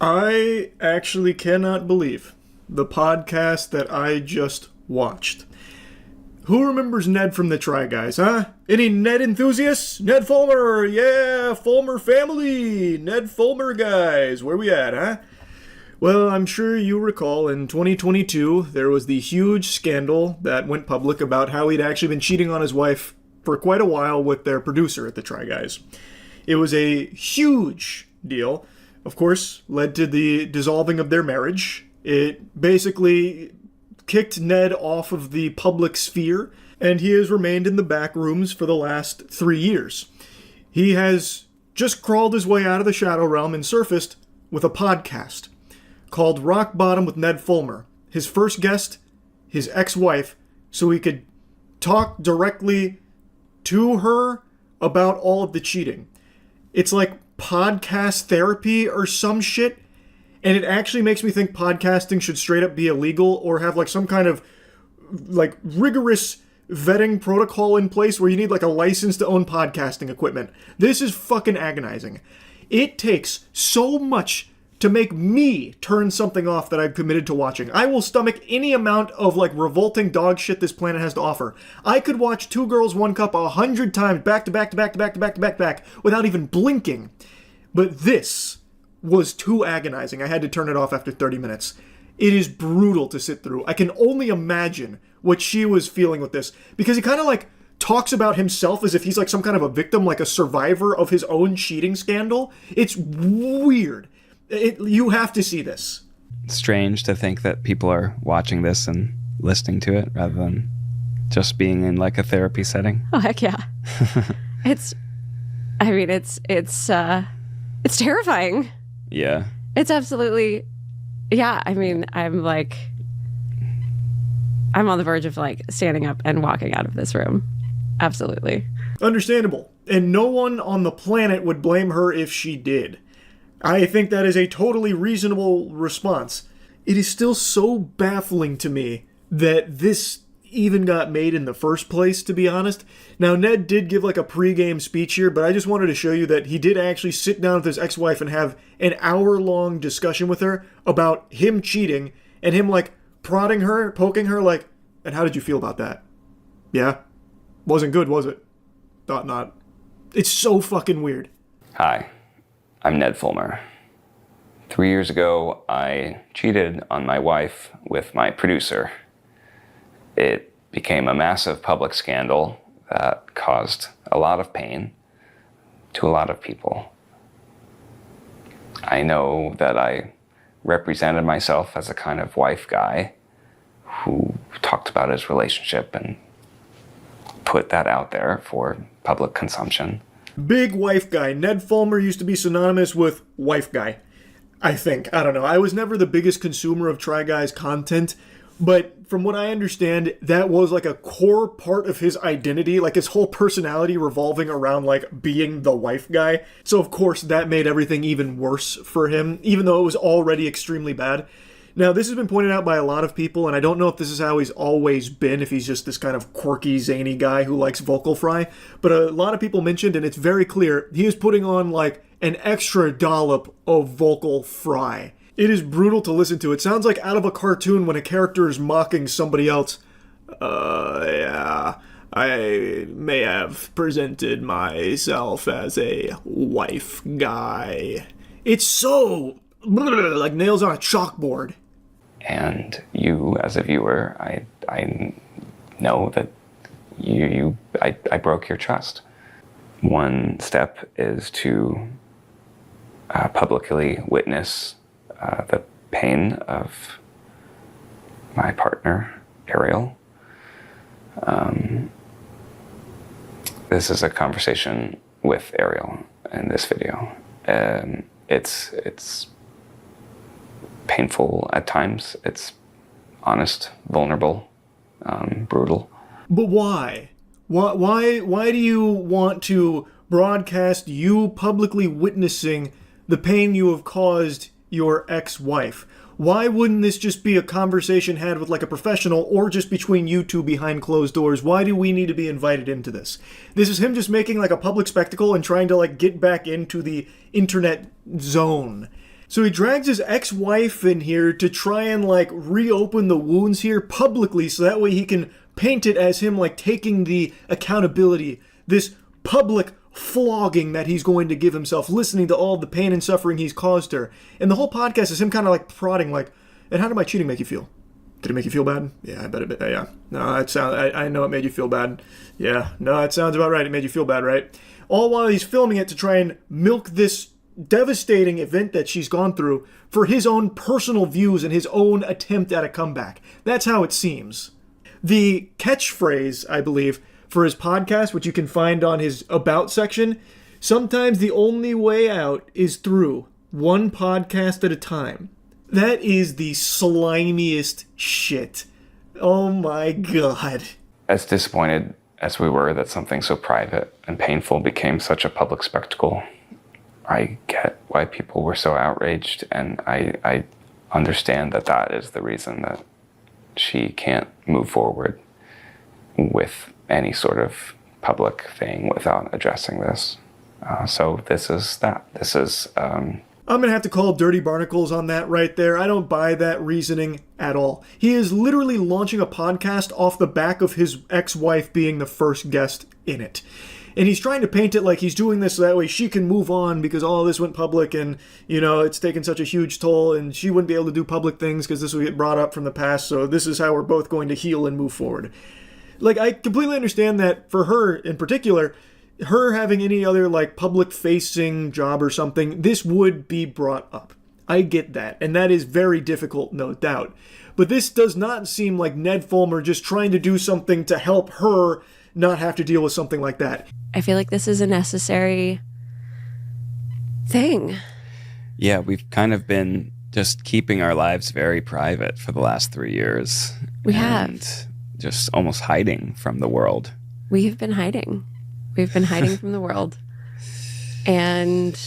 I actually cannot believe the podcast that I just watched. Who remembers Ned from the Try Guys, huh? Any Ned enthusiasts? Ned Fulmer, yeah, Fulmer family, Ned Fulmer guys, where we at, huh? Well, I'm sure you recall in 2022 there was the huge scandal that went public about how he'd actually been cheating on his wife for quite a while with their producer at the Try Guys. It was a huge deal. Of course, led to the dissolving of their marriage. It basically kicked Ned off of the public sphere, and he has remained in the back rooms for the last 3 years. He has just crawled his way out of the Shadow Realm and surfaced with a podcast called Rock Bottom with Ned Fulmer. His first guest, his ex-wife, so he could talk directly to her about all of the cheating. It's like podcast therapy or some shit, and it actually makes me think podcasting should straight up be illegal or have like some kind of like rigorous vetting protocol in place where you need like a license to own podcasting equipment. This is fucking agonizing. It takes so much to make me turn something off that I've committed to watching. I will stomach any amount of like revolting dog shit this planet has to offer. I could watch Two Girls, One Cup 100 times back to back to back to back to back to back to back without even blinking. But this was too agonizing. I had to turn it off after 30 minutes. It is brutal to sit through. I can only imagine what she was feeling with this, because he kind of like talks about himself as if he's like some kind of a victim, like a survivor of his own cheating scandal. It's weird. You have to see this. Strange to think that people are watching this and listening to it rather than just being in like a therapy setting. Oh, heck yeah. It's terrifying. Yeah. It's absolutely, yeah. I mean, I'm on the verge of like standing up and walking out of this room. Absolutely. Understandable. And no one on the planet would blame her if she did. I think that is a totally reasonable response. It is still so baffling to me that this even got made in the first place, to be honest. Now, Ned did give like a pre-game speech here, but I just wanted to show you that he did actually sit down with his ex-wife and have an hour-long discussion with her about him cheating and him like prodding her, poking her like, and how did you feel about that? Yeah? Wasn't good, was it? Thought not. It's so fucking weird. Hi, I'm Ned Fulmer. 3 years ago, I cheated on my wife with my producer. It became a massive public scandal that caused a lot of pain to a lot of people. I know that I represented myself as a kind of wife guy who talked about his relationship and put that out there for public consumption. Big wife guy. Ned Fulmer used to be synonymous with wife guy, I think. I don't know. I was never the biggest consumer of Try Guys content, but from what I understand, that was like a core part of his identity, like his whole personality revolving around like being the wife guy. So of course that made everything even worse for him, even though it was already extremely bad. Now, this has been pointed out by a lot of people, and I don't know if this is how he's always been, if he's just this kind of quirky, zany guy who likes vocal fry, but a lot of people mentioned, and it's very clear, he is putting on, like, an extra dollop of vocal fry. It is brutal to listen to. It sounds like out of a cartoon when a character is mocking somebody else. Yeah, I may have presented myself as a wife guy. It's so, like nails on a chalkboard. And you, as a viewer, I know that I broke your trust. One step is to publicly witness the pain of my partner, Ariel. This is a conversation with Ariel in this video. It's painful at times. It's honest, vulnerable, brutal. But why? Why do you want to broadcast you publicly witnessing the pain you have caused your ex-wife? Why wouldn't this just be a conversation had with like a professional or just between you two behind closed doors? Why do we need to be invited into this? This is him just making like a public spectacle and trying to like get back into the internet zone. So he drags his ex-wife in here to try and, like, reopen the wounds here publicly so that way he can paint it as him, like, taking the accountability, this public flogging that he's going to give himself, listening to all the pain and suffering he's caused her. And the whole podcast is him kind of, like, prodding, like, and how did my cheating make you feel? Did it make you feel bad? Yeah, I bet it. Yeah. No, I know it made you feel bad. Yeah. No, it sounds about right. It made you feel bad, right? All while he's filming it to try and milk this devastating event that she's gone through for his own personal views and his own attempt at a comeback. That's how it seems. The catchphrase, I believe, for his podcast, which you can find on his About section, sometimes the only way out is through one podcast at a time. That is the slimiest shit. Oh my god. As disappointed as we were that something so private and painful became such a public spectacle, I get why people were so outraged, and I understand that that is the reason that she can't move forward with any sort of public thing without addressing this. So this is that. This is... I'm going to have to call Dirty Barnacles on that right there. I don't buy that reasoning at all. He is literally launching a podcast off the back of his ex-wife being the first guest in it. And he's trying to paint it like he's doing this so that way she can move on because all this went public and, you know, it's taken such a huge toll and she wouldn't be able to do public things because this would get brought up from the past. So this is how we're both going to heal and move forward. Like, I completely understand that for her in particular, her having any other, like, public-facing job or something, this would be brought up. I get that. And that is very difficult, no doubt. But this does not seem like Ned Fulmer just trying to do something to help her not have to deal with something like that. I feel like this is a necessary thing. Yeah, we've kind of been just keeping our lives very private for the last 3 years. We have. And just almost hiding from the world. We have been hiding. We've been hiding from the world. And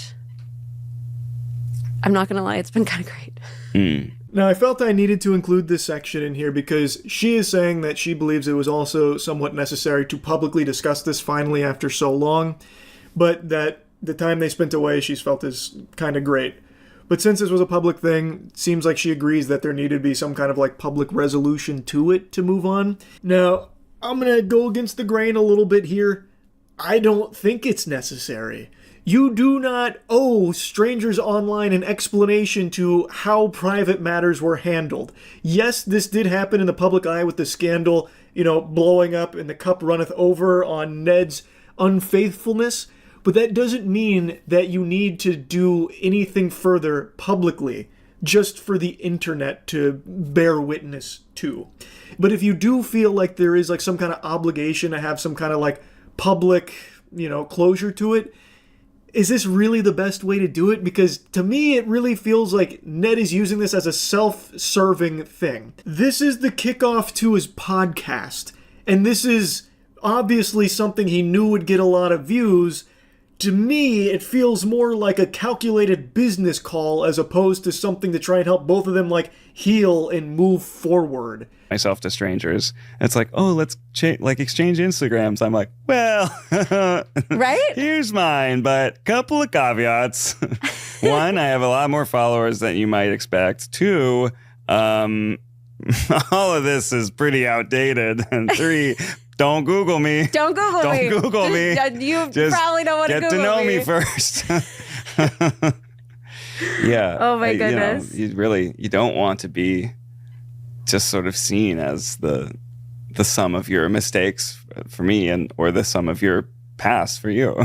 I'm not going to lie, it's been kind of great. Mm. Now, I felt I needed to include this section in here because she is saying that she believes it was also somewhat necessary to publicly discuss this finally after so long, but that the time they spent away she's felt is kind of great. But since this was a public thing, it seems like she agrees that there needed to be some kind of like public resolution to it to move on. Now, I'm going to go against the grain a little bit here. I don't think it's necessary. You do not owe strangers online an explanation to how private matters were handled. Yes, this did happen in the public eye with the scandal, blowing up and the cup runneth over on Ned's unfaithfulness, but that doesn't mean that you need to do anything further publicly just for the internet to bear witness to. But if you do feel like there is like some kind of obligation to have some kind of like public, closure to it, is this really the best way to do it? Because to me, it really feels like Ned is using this as a self-serving thing. This is the kickoff to his podcast, and this is obviously something he knew would get a lot of views. To me, it feels more like a calculated business call as opposed to something to try and help both of them like heal and move forward. Myself to strangers. It's like, oh, let's exchange Instagrams. I'm like, well, right? Here's mine, but couple of caveats. One, I have a lot more followers than you might expect. Two, all of this is pretty outdated. And three, don't Google me. Don't Google me. Don't Google me. You Just probably don't want to Google me. Get to know me first. Yeah. Oh my goodness. You don't want to be just sort of seen as the sum of your mistakes for me or the sum of your past for you.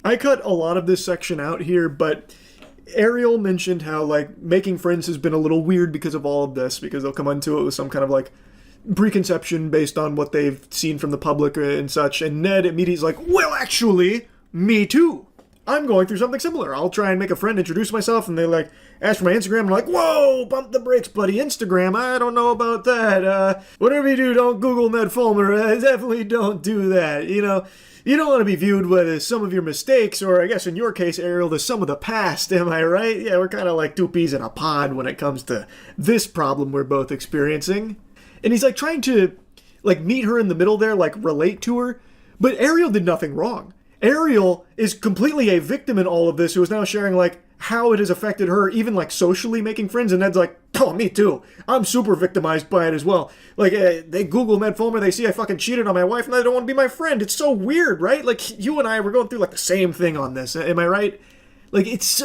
I cut a lot of this section out here, but Ariel mentioned how like making friends has been a little weird because of all of this, because they'll come into it with some kind of like preconception based on what they've seen from the public and such. And Ned immediately is like, well, actually, me too. I'm going through something similar. I'll try and make a friend, introduce myself, and they like ask for my Instagram. I'm like, whoa, bump the brakes, buddy. Instagram, I don't know about that. Whatever you do, don't Google Ned Fulmer. Definitely don't do that. You don't want to be viewed with some of your mistakes, or I guess in your case, Ariel, the sum of the past. Am I right? Yeah, we're kind of like two peas in a pod when it comes to this problem we're both experiencing. And he's like trying to like meet her in the middle there, like relate to her. But Ariel did nothing wrong. Ariel is completely a victim in all of this who is now sharing like how it has affected her, even like socially making friends. And Ned's like, oh, me too. I'm super victimized by it as well. Like, they Google Ned Fulmer, they see I fucking cheated on my wife, and they don't want to be my friend. It's so weird, right? Like, you and I were going through like the same thing on this. Am I right? Like, this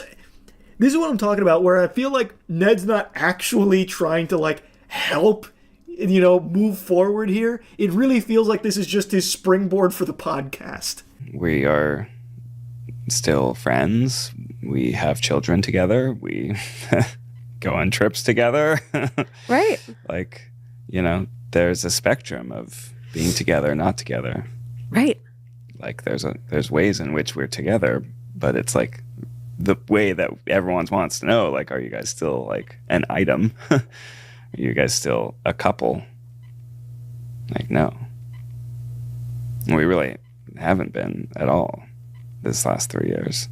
is what I'm talking about, where I feel like Ned's not actually trying to like help, move forward here. It really feels like this is just his springboard for the podcast. We are still friends. We have children together. We go on trips together. Right. Like, there's a spectrum of being together, not together. Right. Like there's ways in which we're together, but it's like the way that everyone wants to know, like, are you guys still like an item? Are you guys still a couple? Like, no. We really haven't been at all this last 3 years.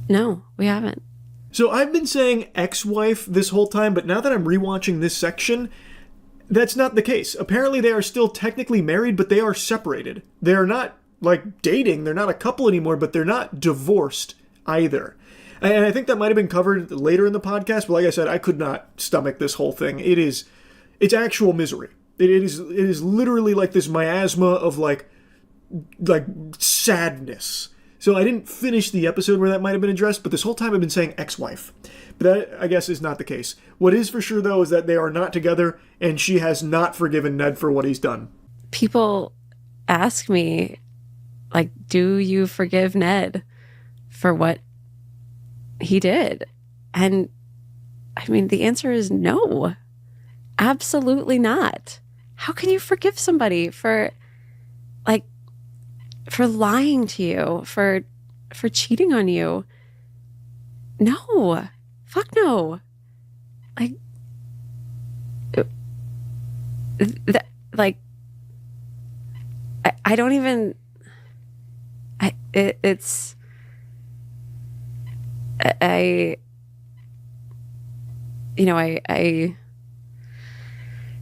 No, we haven't. So I've been saying ex-wife this whole time, but now that I'm rewatching this section, that's not the case. Apparently they are still technically married, but they are separated. They are not like dating. They're not a couple anymore, but they're not divorced either. And I think that might have been covered later in the podcast, but like I said, I could not stomach this whole thing. It's actual misery. It is literally like this miasma of like sadness. So I didn't finish the episode where that might have been addressed, but this whole time I've been saying ex-wife. But that, I guess, is not the case. What is for sure, though, is that they are not together, and she has not forgiven Ned for what he's done. People ask me, like, do you forgive Ned for what he did? And, I mean, the answer is no. Absolutely not. How can you forgive somebody for lying to you, for cheating on you? No. Fuck no. Like, I don't even,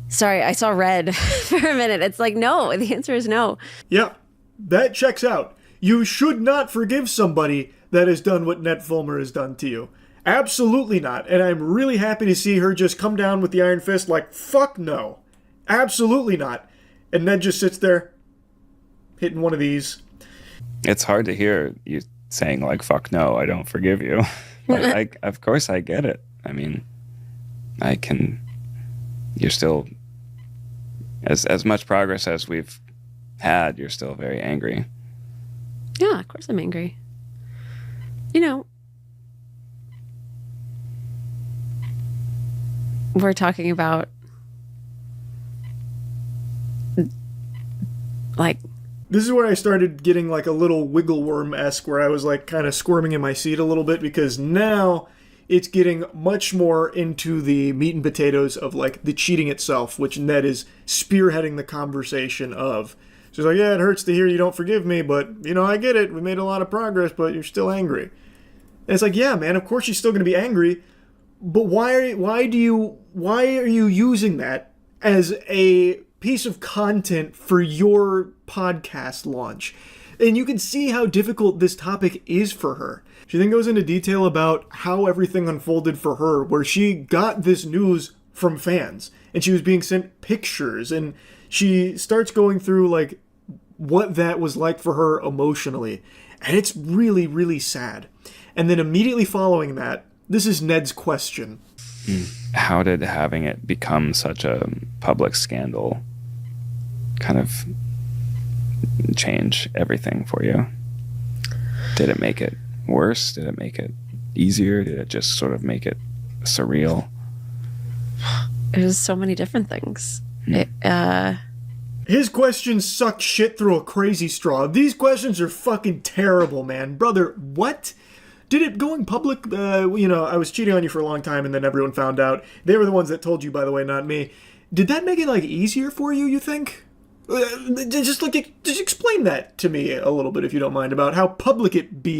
sorry, I saw red for a minute. It's like, no, the answer is no. Yeah, that checks out. You should not forgive somebody that has done what Ned Fulmer has done to you. Absolutely not. And I'm really happy to see her just come down with the iron fist like, fuck no. Absolutely not. And Ned just sits there, hitting one of these. It's hard to hear you saying like, fuck no, I don't forgive you. Like, of course I get it. I mean, you're still, as much progress as we've had, you're still very angry. Yeah, of course I'm angry. We're talking about like, this is where I started getting like a little wiggle worm-esque, where I was like kind of squirming in my seat a little bit, because now it's getting much more into the meat and potatoes of like the cheating itself, which Ned is spearheading the conversation of. So he's like, yeah, it hurts to hear you don't forgive me, but I get it. We made a lot of progress, but you're still angry. And it's like, yeah, man, of course you're still going to be angry, but why are you using that as a piece of content for your podcast launch? And you can see how difficult this topic is for her. She then goes into detail about how everything unfolded for her, where she got this news from fans and she was being sent pictures, and she starts going through like what that was like for her emotionally. And it's really, really sad. And then immediately following that, this is Ned's question. How did having it become such a public scandal kind of change everything for you? Did it make it worse? Did it make it easier? Did it just sort of make it surreal? It was so many different things. His questions suck shit through a crazy straw. These questions are fucking terrible, man. Brother, what? Did it going public, I was cheating on you for a long time and then everyone found out. They were the ones that told you, by the way, not me. Did that make it like easier for you, you think? Just explain that to me a little bit, if you don't mind, about how public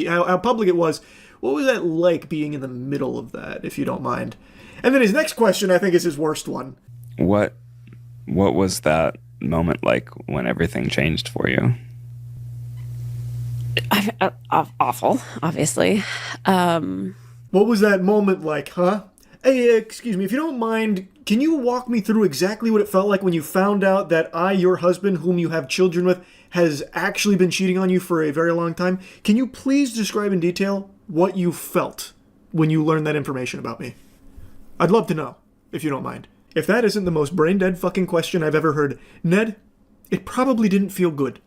how public it was. What was that like being in the middle of that, if you don't mind? And then his next question, I think, is his worst one. What was that moment like when everything changed for you? Awful, obviously. What was that moment like, huh? Hey, excuse me, if you don't mind, can you walk me through exactly what it felt like when you found out that your husband, whom you have children with, has actually been cheating on you for a very long time? Can you please describe in detail what you felt when you learned that information about me? I'd love to know, if you don't mind. If that isn't the most brain-dead fucking question I've ever heard, Ned, it probably didn't feel good.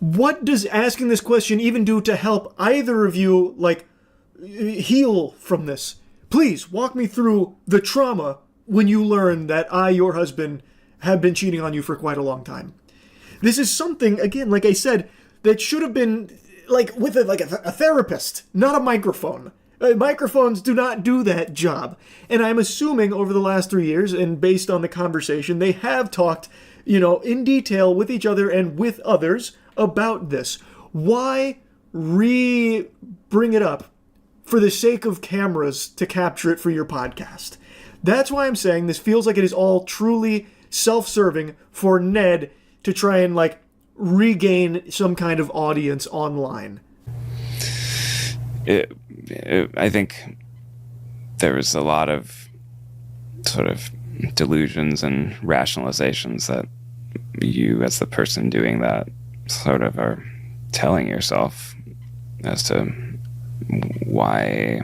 What does asking this question even do to help either of you, heal from this? Please, walk me through the trauma when you learn that your husband, have been cheating on you for quite a long time. This is something, again, like I said, that should have been, with a therapist, not a microphone. Microphones do not do that job. And I'm assuming over the last 3 years, and based on the conversation, they have talked, in detail with each other and with others about this. Why bring it up for the sake of cameras to capture it for your podcast? That's why I'm saying this feels like it is all truly self-serving for Ned to try and, regain some kind of audience online. I think there was a lot of sort of delusions and rationalizations that you, as the person doing that, sort of are telling yourself as to why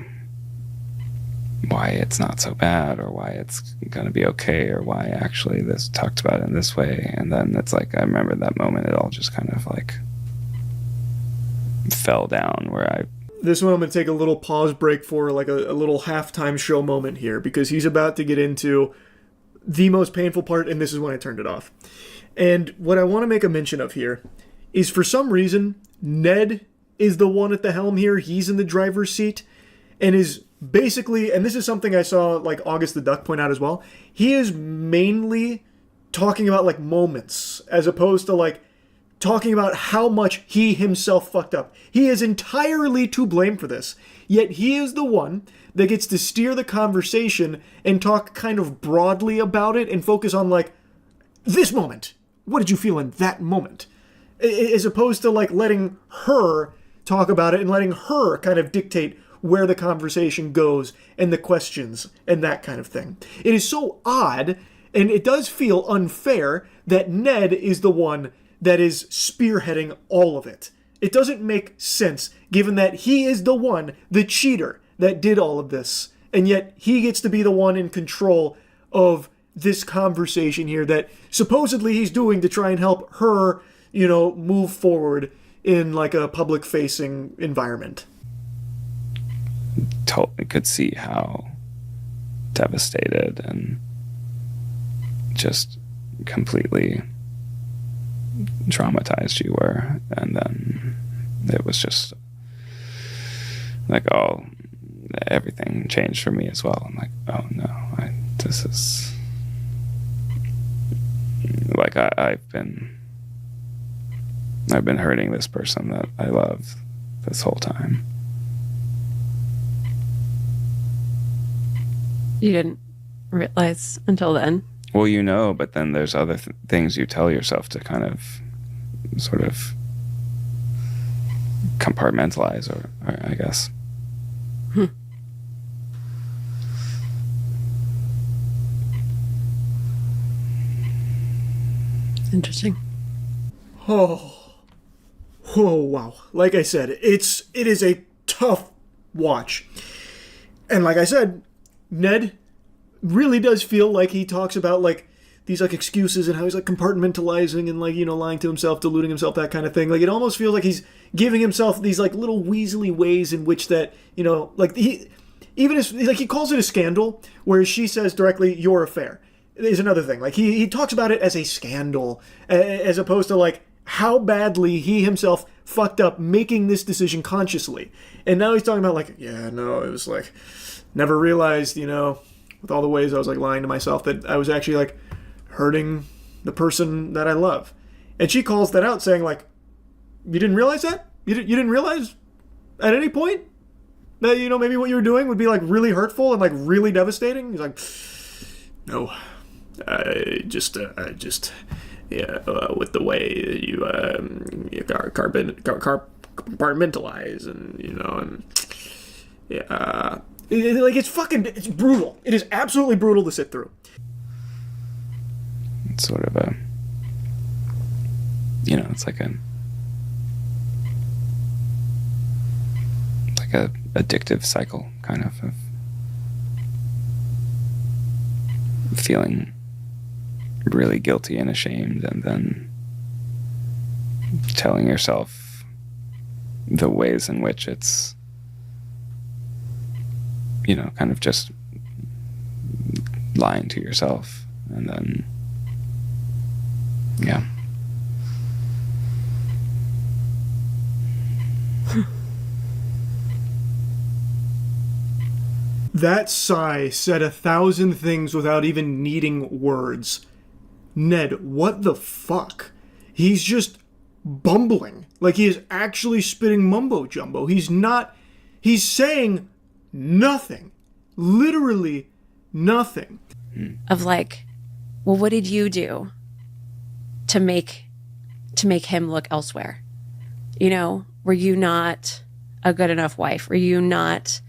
it's not so bad, or why it's going to be okay, or why actually this talked about it in this way. And then it's like, I remember that moment, it all just kind of fell down where This one I'm going to take a little pause break for a little halftime show moment here, because he's about to get into the most painful part, and this is when I turned it off. And what I want to make a mention of here is, for some reason, Ned is the one at the helm here. He's in the driver's seat and is basically, and this is something I saw August the Duck point out as well, he is mainly talking about moments as opposed to talking about how much he himself fucked up. He is entirely to blame for this, yet he is the one that gets to steer the conversation and talk kind of broadly about it and focus on this moment. What did you feel in that moment? As opposed to letting her talk about it and letting her kind of dictate where the conversation goes and the questions and that kind of thing. It is so odd, and it does feel unfair that Ned is the one that is spearheading all of it. It doesn't make sense, given that he is the one, the cheater, that did all of this, and yet he gets to be the one in control of this conversation here that supposedly he's doing to try and help her, move forward in a public-facing environment. totally could see how devastated and just completely traumatized you were. And then it was just oh, everything changed for me as well. I'm oh no, this is I've been hurting this person that I love this whole time. You didn't realize until then? Well, but then there's other things you tell yourself to kind of sort of compartmentalize, or I guess. Interesting. Oh, wow. Like I said, it is a tough watch. And like I said, Ned really does feel like he talks about these excuses and how he's compartmentalizing and lying to himself, deluding himself, that kind of thing. It almost feels like he's giving himself these little weaselly ways in which that, he even as he calls it a scandal, whereas she says directly your affair is another thing. He talks about it as a scandal, as opposed to how badly he himself fucked up making this decision consciously. And now he's talking about it was never realized, with all the ways I was lying to myself, that I was actually hurting the person that I love. And she calls that out, saying you didn't realize that? You didn't realize at any point that, maybe what you were doing would be really hurtful and really devastating? He's no, I just with the way you compartmentalize and It's brutal. It is absolutely brutal to sit through. It's sort of a, it's like a addictive cycle, kind of feeling really guilty and ashamed, and then telling yourself the ways in which it's, kind of just lying to yourself, and then, yeah. That sigh said 1,000 things without even needing words. Ned, what the fuck? He's just bumbling. Like he is actually spitting mumbo jumbo. He's saying nothing. Literally nothing. Of like, well, what did you do to make him look elsewhere? Were you not a good enough wife? Were you not,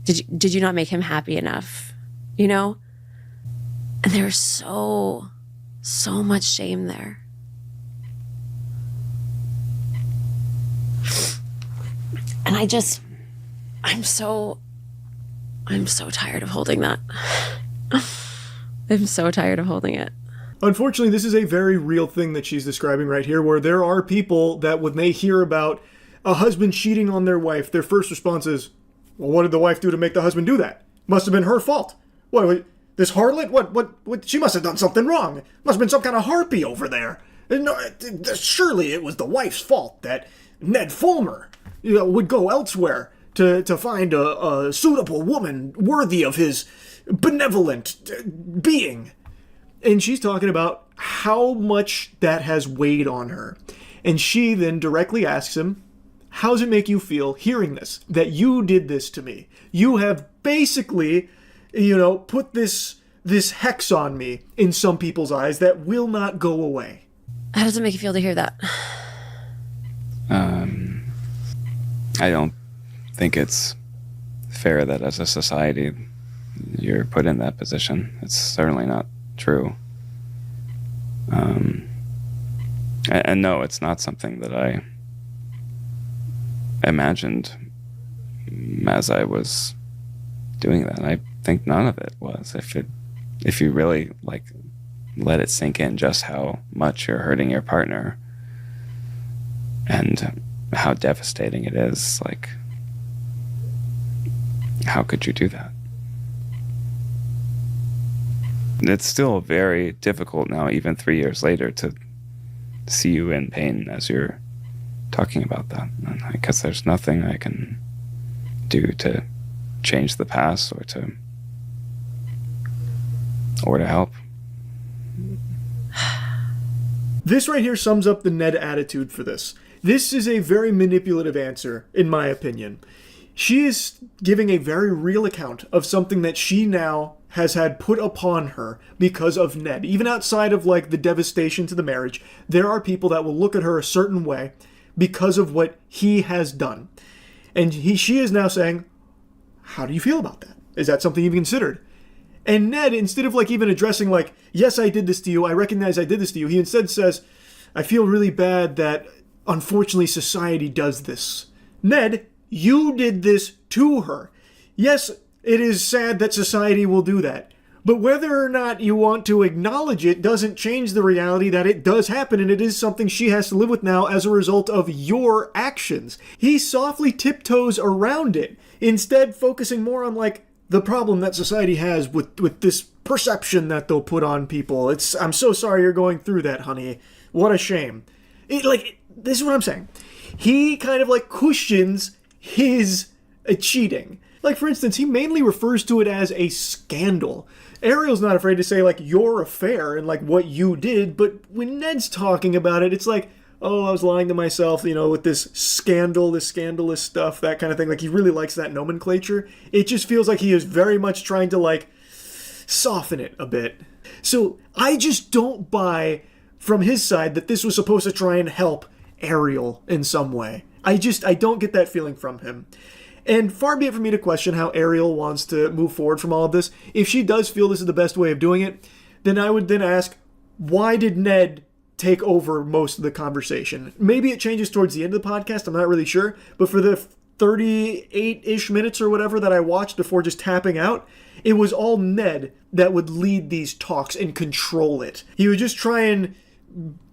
did you not make him happy enough? And there's so much shame there. And I'm so tired of holding that. I'm so tired of holding it. Unfortunately, this is a very real thing that she's describing right here, where there are people that when they hear about a husband cheating on their wife, their first response is, well, what did the wife do to make the husband do that? Must have been her fault. What, this harlot? What, she must have done something wrong. Must have been some kind of harpy over there. No, surely it was the wife's fault that Ned Fulmer would go elsewhere to find a suitable woman worthy of his benevolent being. And she's talking about how much that has weighed on her. And she then directly asks him, how does it make you feel hearing this? That you did this to me. You have basically, put this hex on me in some people's eyes that will not go away. How does it make you feel to hear that? I don't think it's fair that as a society you're put in that position. It's certainly not true. And no, it's not something that I imagined as I was doing that. I think none of it was. If you really let it sink in just how much you're hurting your partner and how devastating it is, how could you do that? It's still very difficult now, even 3 years later, to see you in pain as you're talking about that. And I guess there's nothing I can do to change the past or to help. This right here sums up the Ned attitude for this. This is a very manipulative answer, in my opinion. She is giving a very real account of something that she now has had put upon her because of Ned. Even outside of the devastation to the marriage, there are people that will look at her a certain way because of what he has done. And she is now saying, how do you feel about that? Is that something you've considered? And Ned, instead of even addressing yes, I did this to you, I recognize I did this to you, he instead says, I feel really bad that unfortunately society does this. Ned, you did this to her. Yes, it is sad that society will do that. But whether or not you want to acknowledge it doesn't change the reality that it does happen, and it is something she has to live with now as a result of your actions. He softly tiptoes around it, instead focusing more on the problem that society has with this perception that they'll put on people. I'm so sorry you're going through that, honey. What a shame. This is what I'm saying. He kind of cushions his cheating. For instance, he mainly refers to it as a scandal. Ariel's not afraid to say your affair and what you did, but when Ned's talking about it, it's oh, I was lying to myself, with this scandal, this scandalous stuff, that kind of thing. He really likes that nomenclature. It just feels like he is very much trying to soften it a bit. So I just don't buy from his side that this was supposed to try and help Ariel in some way. I don't get that feeling from him. And far be it from me to question how Ariel wants to move forward from all of this. If she does feel this is the best way of doing it, then I would then ask, why did Ned take over most of the conversation? Maybe it changes towards the end of the podcast, I'm not really sure. But for the 38-ish minutes or whatever that I watched before just tapping out, it was all Ned that would lead these talks and control it. He would just try and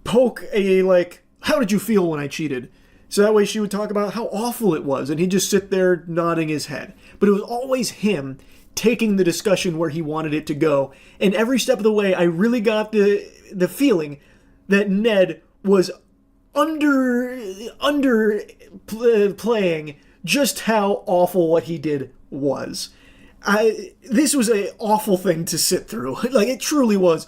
poke a, like, how did you feel when I cheated? So that way she would talk about how awful it was, and he'd just sit there nodding his head. But it was always him taking the discussion where he wanted it to go. And every step of the way, I really got the feeling that Ned was playing just how awful what he did was. This was an awful thing to sit through. Like, it truly was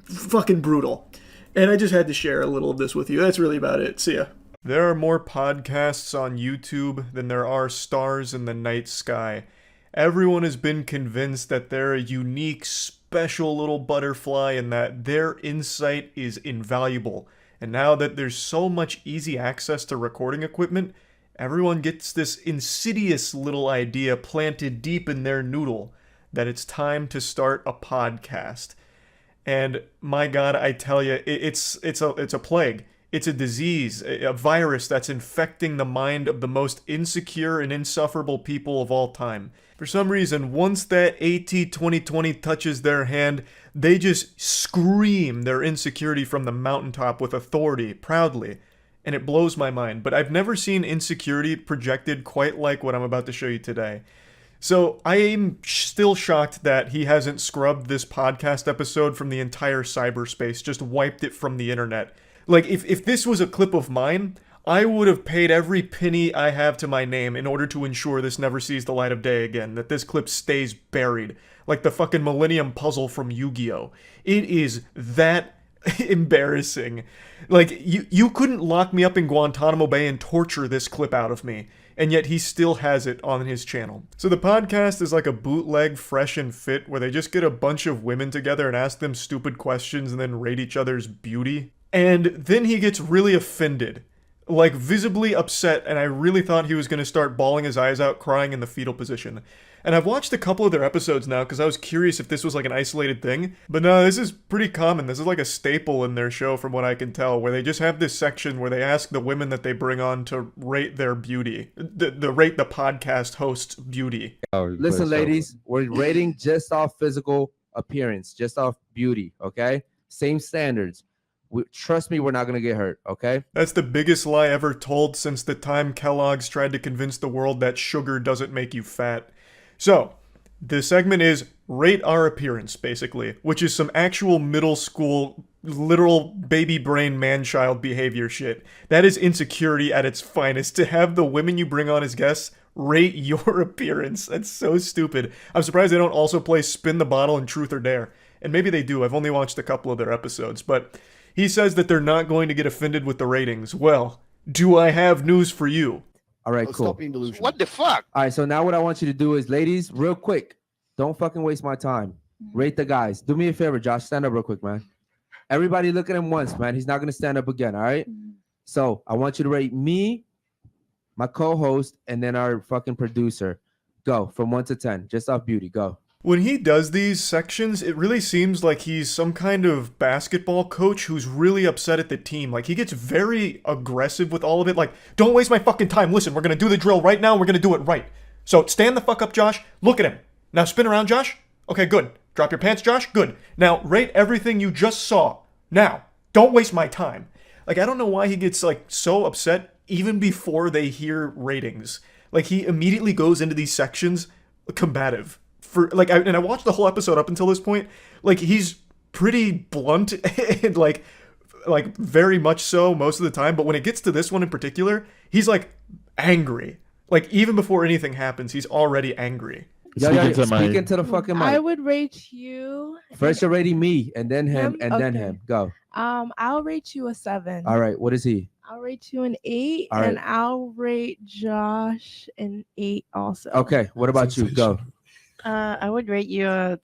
fucking brutal. And I just had to share a little of this with you. That's really about it. See ya. There are more podcasts on YouTube than there are stars in the night sky. Everyone has been convinced that they're a unique, special little butterfly and that their insight is invaluable. And now that there's so much easy access to recording equipment, everyone gets this insidious little idea planted deep in their noodle that it's time to start a podcast. And my God, I tell you, it's a plague. It's a disease, a virus that's infecting the mind of the most insecure and insufferable people of all time. For some reason, once that AT 2020 touches their hand, they just scream their insecurity from the mountaintop with authority, proudly. And it blows my mind. But I've never seen insecurity projected quite like what I'm about to show you today. So I am still shocked that he hasn't scrubbed this podcast episode from the entire cyberspace, just wiped it from the internet. Like, if this was a clip of mine, I would have paid every penny I have to my name in order to ensure this never sees the light of day again, that this clip stays buried, like the fucking Millennium Puzzle from Yu-Gi-Oh! It is that embarrassing. Like, you couldn't lock me up in Guantanamo Bay and torture this clip out of me, and yet he still has it on his channel. So the podcast is like a bootleg Fresh and Fit, where they just get a bunch of women together and ask them stupid questions and then rate each other's beauty. And then he gets really offended, like visibly upset, and I really thought he was going to start bawling his eyes out, crying in the fetal position. And I've watched a couple of their episodes now because I was curious if this was like an isolated thing. But no, this is pretty common. This is like a staple in their show from what I can tell, where they just have this section where they ask the women that they bring on to rate their beauty, rate the podcast host's beauty. Listen, ladies, we're rating just off physical appearance, just off beauty, okay? Same standards. Trust me, we're not going to get hurt, okay? That's the biggest lie ever told since the time Kellogg's tried to convince the world that sugar doesn't make you fat. So, the segment is Rate Our Appearance, basically, which is some actual middle school, literal baby brain man-child behavior shit. That is insecurity at its finest, to have the women you bring on as guests rate your appearance. That's so stupid. I'm surprised they don't also play Spin the Bottle and Truth or Dare. And maybe they do. I've only watched a couple of their episodes, but he says that they're not going to get offended with the ratings. Well, do I have news for you? All right, cool. Stop being delusional. What the fuck? All right, so now what I want you to do is, ladies, real quick, don't fucking waste my time. Rate the guys. Do me a favor, Josh. Stand up real quick, man. Everybody look at him once, man. He's not going to stand up again, all right? So I want you to rate me, my co-host, and then our fucking producer. Go, from 1 to 10. Just off beauty. Go. When he does these sections, it really seems like he's some kind of basketball coach who's really upset at the team. Like, he gets very aggressive with all of it. Like, don't waste my fucking time. Listen, we're going to do the drill right now. We're going to do it right. So stand the fuck up, Josh. Look at him. Now spin around, Josh. Okay, good. Drop your pants, Josh. Good. Now rate everything you just saw. Now, don't waste my time. Like, I don't know why he gets, like, so upset even before they hear ratings. Like, he immediately goes into these sections combative. And I watched the whole episode up until this point. Like, he's pretty blunt and like very much so most of the time. But when it gets to this one in particular, he's like angry. Like, even before anything happens, he's already angry. Speaking to the fucking mic. I would rate you. First, you're rating me, and then him, and then him. Go. I'll rate you a 7. All right. What is he? I'll rate you an 8, All and right. I'll rate Josh an 8 also. Okay. What about you? Go. I would rate you a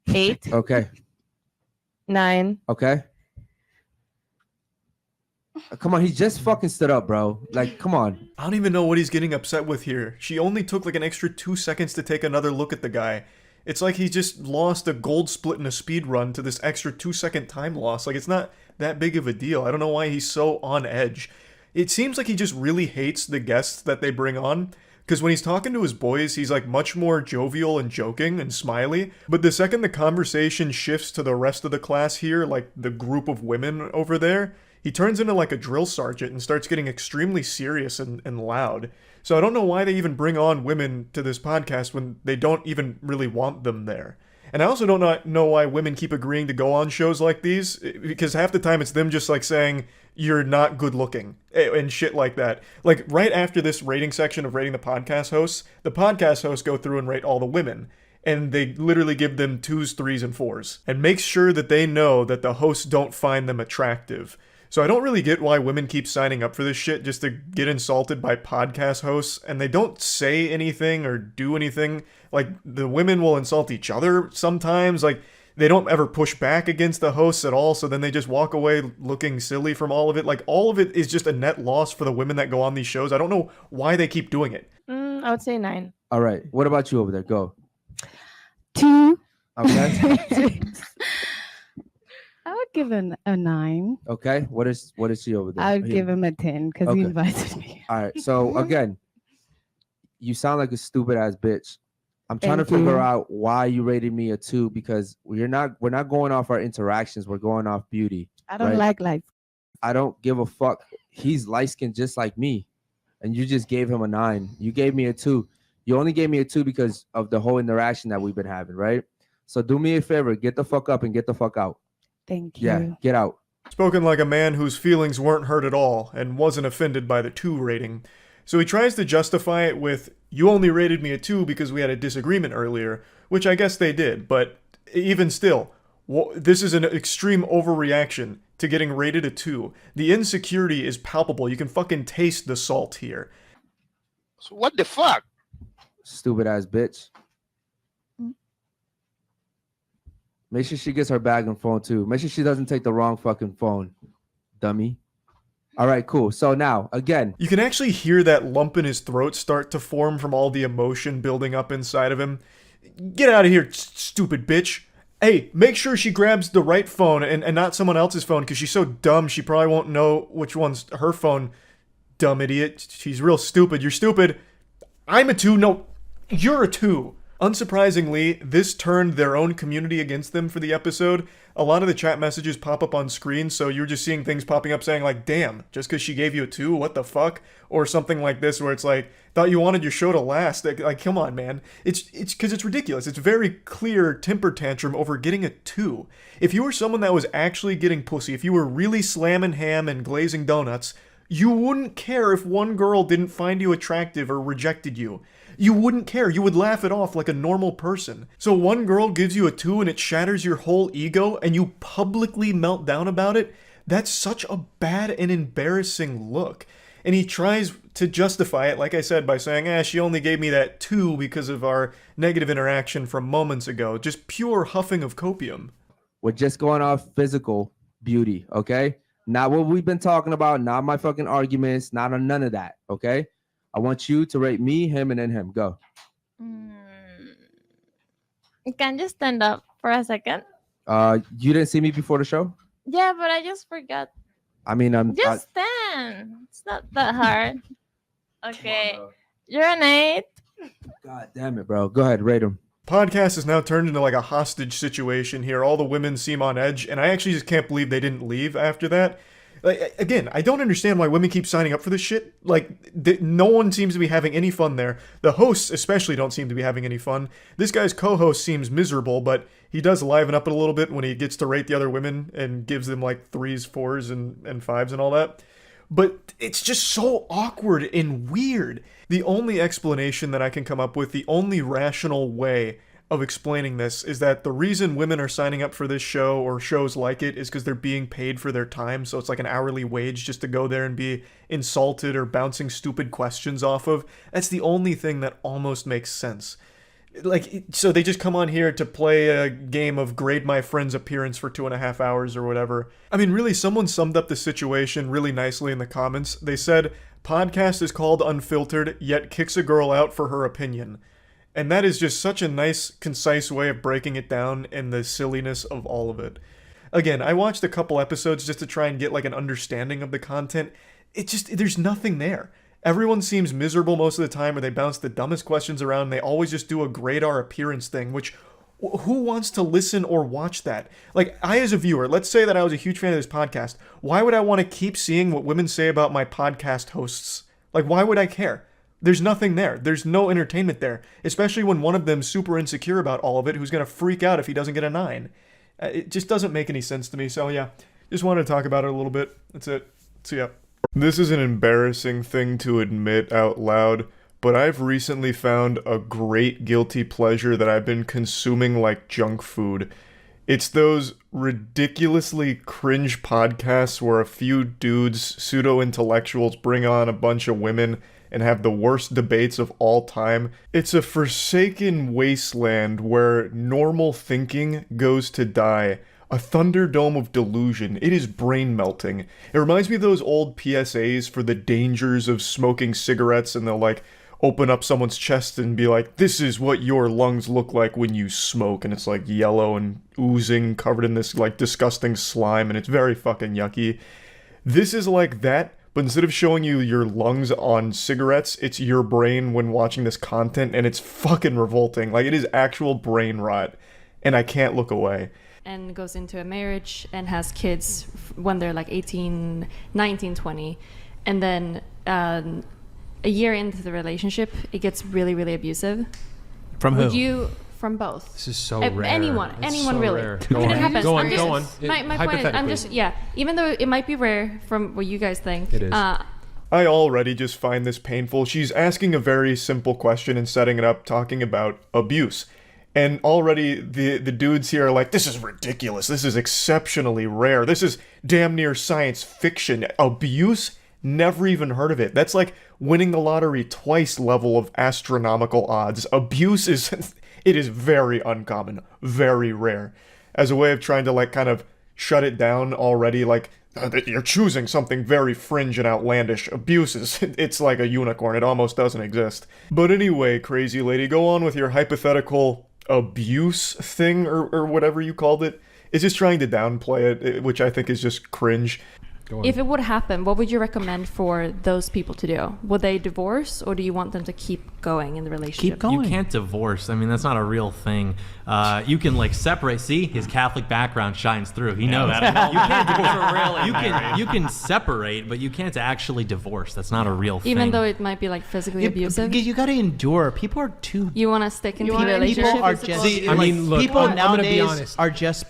8, Okay. 9, Okay. Come on, he just fucking stood up, bro. Like, come on. I don't even know what he's getting upset with here. She only took like an extra 2 seconds to take another look at the guy. It's like he just lost a gold split in a speed run to this extra 2 second time loss. Like, it's not that big of a deal. I don't know why he's so on edge. It seems like he just really hates the guests that they bring on. Because when he's talking to his boys, he's like much more jovial and joking and smiley. But the second the conversation shifts to the rest of the class here, like the group of women over there, he turns into like a drill sergeant and starts getting extremely serious and loud. So I don't know why they even bring on women to this podcast when they don't even really want them there. And I also don't know why women keep agreeing to go on shows like these, because half the time it's them just like saying, you're not good looking and shit like that. Like right after this rating section of rating the podcast hosts go through and rate all the women. And they literally give them 2s, 3s, and 4s. And make sure that they know that the hosts don't find them attractive. So I don't really get why women keep signing up for this shit just to get insulted by podcast hosts, and they don't say anything or do anything. Like, the women will insult each other sometimes. Like, they don't ever push back against the hosts at all, so then they just walk away looking silly from all of it. Like, all of it is just a net loss for the women that go on these shows. I don't know why they keep doing it. I would say 9. All right. What about you over there? Go. 2. Okay. I would give him a 9. Okay. What is she over there? I would give him a 10 because Okay. he invited me. All right. So again, you sound like a stupid ass bitch. I'm trying to Thank figure you. out why you rated me a 2 because we're not going off our interactions. We're going off beauty. I don't Right. like lights. I don't give a fuck. He's light skinned just like me. And you just gave him a 9. You gave me a 2. You only gave me a 2 because of the whole interaction that we've been having, right? So do me a favor, get the fuck up and get the fuck out. Thank you. Yeah, get out. Spoken like a man whose feelings weren't hurt at all and wasn't offended by the 2 rating. So he tries to justify it with, you only rated me a 2 because we had a disagreement earlier, which I guess they did, but even still, this is an extreme overreaction to getting rated a 2. The insecurity is palpable. You can fucking taste the salt here. So what the fuck? Stupid ass bitch. Make sure she gets her bag and phone too. Make sure she doesn't take the wrong fucking phone, dummy. All right, cool. So now, again, You can actually hear that lump in his throat start to form from all the emotion building up inside of him. Get out of here, stupid bitch. Hey, make sure she grabs the right phone and not someone else's phone because she's so dumb she probably won't know which one's her phone. Dumb idiot. She's real stupid. You're stupid. I'm a 2. No, you're a 2. Unsurprisingly, this turned their own community against them for the episode. A lot of the chat messages pop up on screen, so you're just seeing things popping up saying like, damn, just because she gave you a 2, what the fuck? Or something like this where it's like, thought you wanted your show to last. Like, come on, man. It's because it's ridiculous. It's a very clear temper tantrum over getting a 2. If you were someone that was actually getting pussy, if you were really slamming ham and glazing donuts, you wouldn't care if one girl didn't find you attractive or rejected you. You wouldn't care. You would laugh it off like a normal person. So one girl gives you a 2 and it shatters your whole ego and you publicly melt down about it? That's such a bad and embarrassing look. And he tries to justify it, like I said, by saying, she only gave me that 2 because of our negative interaction from moments ago. Just pure huffing of copium. we're just going off physical beauty, okay? Not what we've been talking about, not my fucking arguments, not on none of that, okay? I want you to rate me, him, and then him. Go. Can you stand up for a second? You didn't see me before the show? Yeah, but I just forgot. I mean, Just stand. It's not that hard. Okay. You're an 8. God damn it, bro. Go ahead, rate him. Podcast is now turned into like a hostage situation here. All the women seem on edge, and I actually just can't believe they didn't leave after that. Like, again, I don't understand why women keep signing up for this shit. Like, no one seems to be having any fun there. The hosts especially don't seem to be having any fun. This guy's co-host seems miserable, but he does liven up it a little bit when he gets to rate the other women and gives them like 3s, 4s, and 5s and all that. But it's just so awkward and weird. The only explanation that I can come up with, the only rational way of explaining this, is that the reason women are signing up for this show or shows like it is because they're being paid for their time. So it's like an hourly wage just to go there and be insulted or bouncing stupid questions off of. That's the only thing that almost makes sense. Like, so they just come on here to play a game of grade my friend's appearance for 2.5 hours or whatever. I mean, really, someone summed up the situation really nicely in the comments. They said, podcast is called Unfiltered, yet kicks a girl out for her opinion. And that is just such a nice, concise way of breaking it down and the silliness of all of it. Again, I watched a couple episodes just to try and get like an understanding of the content. There's nothing there. Everyone seems miserable most of the time, or they bounce the dumbest questions around. They always just do a grade our appearance thing, which who wants to listen or watch that? Like, I as a viewer, let's say that I was a huge fan of this podcast. Why would I want to keep seeing what women say about my podcast hosts? Like, why would I care? There's nothing there. There's no entertainment there, especially when one of them's super insecure about all of it, who's going to freak out if he doesn't get a 9. It just doesn't make any sense to me. So yeah, just wanted to talk about it a little bit. That's it. So yeah. This is an embarrassing thing to admit out loud, but I've recently found a great guilty pleasure that I've been consuming like junk food. It's those ridiculously cringe podcasts where a few dudes, pseudo-intellectuals, bring on a bunch of women and have the worst debates of all time. It's a forsaken wasteland where normal thinking goes to die. A thunderdome of delusion. It is brain melting. It reminds me of those old PSAs for the dangers of smoking cigarettes, and they'll like open up someone's chest and be like, this is what your lungs look like when you smoke, and it's like yellow and oozing, covered in this like disgusting slime, and it's very fucking yucky. This is like that, but instead of showing you your lungs on cigarettes, it's your brain when watching this content, and it's fucking revolting. Like, it is actual brain rot, and I can't look away. And goes into a marriage and has kids when they're like 18, 19, 20. And then a year into the relationship, it gets really, really abusive. From who? Would you... From both. This is so rare. Anyone So really. rare. I mean, it happens. Go on. My point is, I'm just, yeah, even though it might be rare from what you guys think. It is. I already just find this painful. She's asking a very simple question and setting it up, talking about abuse. And already the dudes here are like, this is ridiculous. This is exceptionally rare. This is damn near science fiction. Abuse? Never even heard of it. That's like winning the lottery twice level of astronomical odds. Abuse is, it is very uncommon, very rare. As a way of trying to like kind of shut it down already, like, you're choosing something very fringe and outlandish. Abuse is, it's like a unicorn. It almost doesn't exist. But anyway, crazy lady, go on with your hypothetical abuse thing or whatever you called it. It's just trying to downplay it, which I think is just cringe. If it would happen, what would you recommend for those people to do? Would they divorce, or do you want them to keep going in the relationship? Keep going. You can't divorce. I mean, that's not a real thing. You can like separate. See, his Catholic background shines through. He knows. You can't divorce. You can separate, but you can't actually divorce. That's not a real thing. Even though it might be like physically abusive. You got to endure. People are too. You want to stick in the relationship. People are just. I mean, look, people I'm gonna be nowadays honest. are just.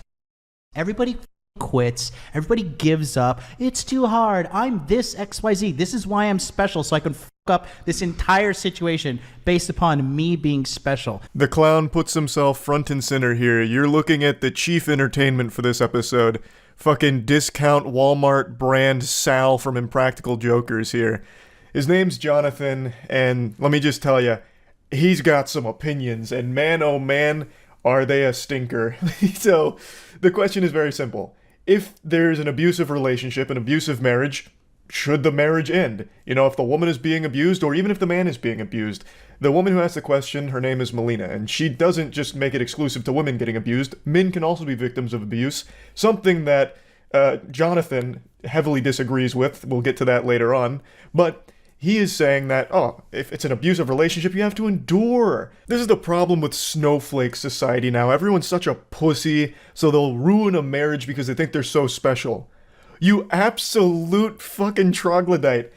Everybody quits. Everybody gives up. It's too hard. I'm this XYZ. This is why I'm special, so I can fuck up this entire situation based upon me being special. The clown puts himself front and center here. You're looking at the chief entertainment for this episode. Fucking discount Walmart brand Sal from Impractical Jokers here. His name's Jonathan, and let me just tell you, he's got some opinions, and man, oh man, are they a stinker. So, the question is very simple. If there's an abusive relationship, an abusive marriage, should the marriage end? You know, if the woman is being abused, or even if the man is being abused. The woman who asked the question, her name is Melina, and she doesn't just make it exclusive to women getting abused. Men can also be victims of abuse, something that Jonathan heavily disagrees with. We'll get to that later on. But he is saying that, if it's an abusive relationship, you have to endure. This is the problem with snowflake society now. Everyone's such a pussy, so they'll ruin a marriage because they think they're so special. You absolute fucking troglodyte.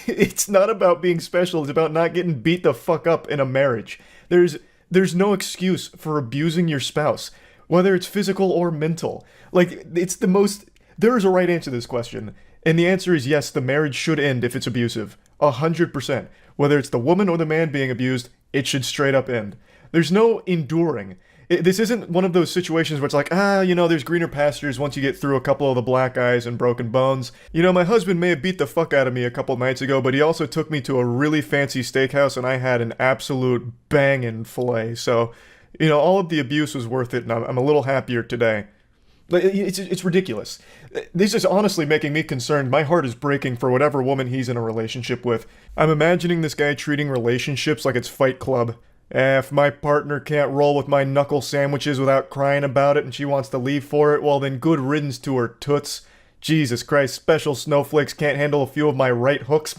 It's not about being special, it's about not getting beat the fuck up in a marriage. There's no excuse for abusing your spouse, whether it's physical or mental. Like, there is a right answer to this question. And the answer is yes, the marriage should end if it's abusive. 100%. Whether it's the woman or the man being abused, it should straight up end. There's no enduring. This isn't one of those situations where it's like, there's greener pastures once you get through a couple of the black eyes and broken bones. My husband may have beat the fuck out of me a couple nights ago, but he also took me to a really fancy steakhouse and I had an absolute bangin' filet. So, all of the abuse was worth it, and I'm a little happier today. It's ridiculous. This is honestly making me concerned. My heart is breaking for whatever woman he's in a relationship with. I'm imagining this guy treating relationships like it's Fight Club. If my partner can't roll with my knuckle sandwiches without crying about it and she wants to leave for it, well then good riddance to her toots. Jesus Christ, special snowflakes can't handle a few of my right hooks.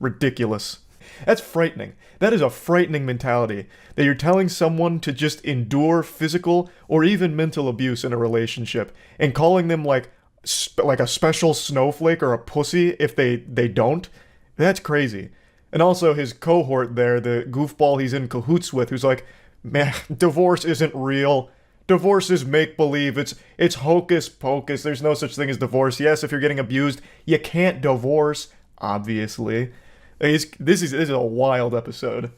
Ridiculous. That's frightening. That is a frightening mentality, that you're telling someone to just endure physical or even mental abuse in a relationship and calling them like a special snowflake or a pussy if they don't. That's crazy. And also his cohort there, the goofball he's in cahoots with, who's like, man, divorce isn't real. Divorce is make-believe. It's hocus pocus. There's no such thing as divorce. Yes, if you're getting abused, you can't divorce, obviously. This is a wild episode.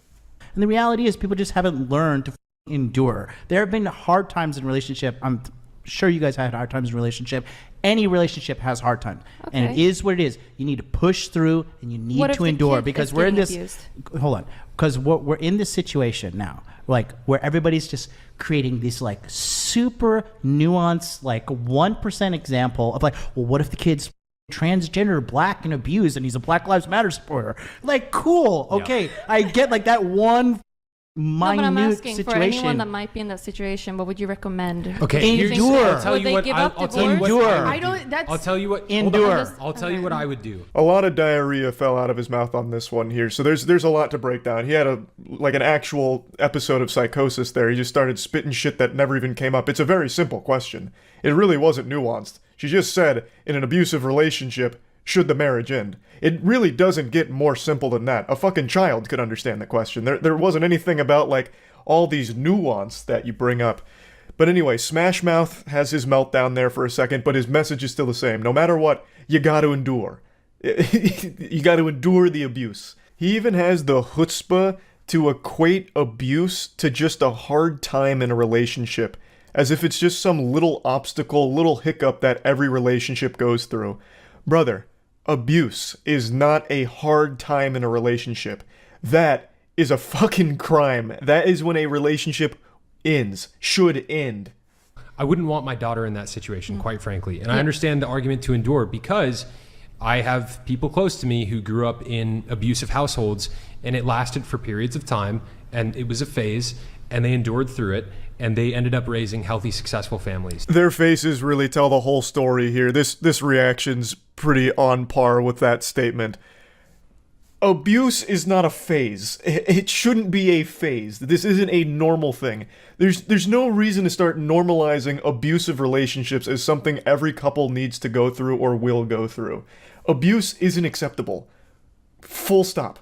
And the reality is people just haven't learned to endure. There have been hard times in relationship. I'm sure you guys had hard times in relationship. Any relationship has hard times. Okay. And it is what it is. You need to push through and you need to endure, because we're in this hold on. Because we're in this situation now, like where everybody's just creating this like super nuanced, like 1% example of like, well, what if the kid's transgender, black, and abused, and he's a Black Lives Matter supporter? Like, cool, okay, I get like that one minute but I'm asking situation. for anyone that might be in that situation, what would you recommend? Okay, endure. I'll tell you what. I'll tell you what. I'll tell you what. Endure. I'll tell you what I would do. A lot of diarrhea fell out of his mouth on this one here, so there's a lot to break down. He had an actual episode of psychosis there. He just started spitting shit that never even came up. It's a very simple question. It really wasn't nuanced. She just said, in an abusive relationship, should the marriage end? It really doesn't get more simple than that. A fucking child could understand the question. There wasn't anything about, like, all these nuance that you bring up. But anyway, Smash Mouth has his meltdown there for a second, but his message is still the same. No matter what, you gotta endure. You gotta endure the abuse. He even has the chutzpah to equate abuse to just a hard time in a relationship, as if it's just some little obstacle, little hiccup that every relationship goes through. Brother, abuse is not a hard time in a relationship. That is a fucking crime. That is when a relationship ends, should end. I wouldn't want my daughter in that situation, quite frankly. And I understand the argument to endure, because I have people close to me who grew up in abusive households, and it lasted for periods of time, and it was a phase, and they endured through it, and they ended up raising healthy, successful families. Their faces really tell the whole story here. This reaction's pretty on par with that statement. Abuse is not a phase. It shouldn't be a phase. This isn't a normal thing. There's no reason to start normalizing abusive relationships as something every couple needs to go through or will go through. Abuse isn't acceptable. Full stop.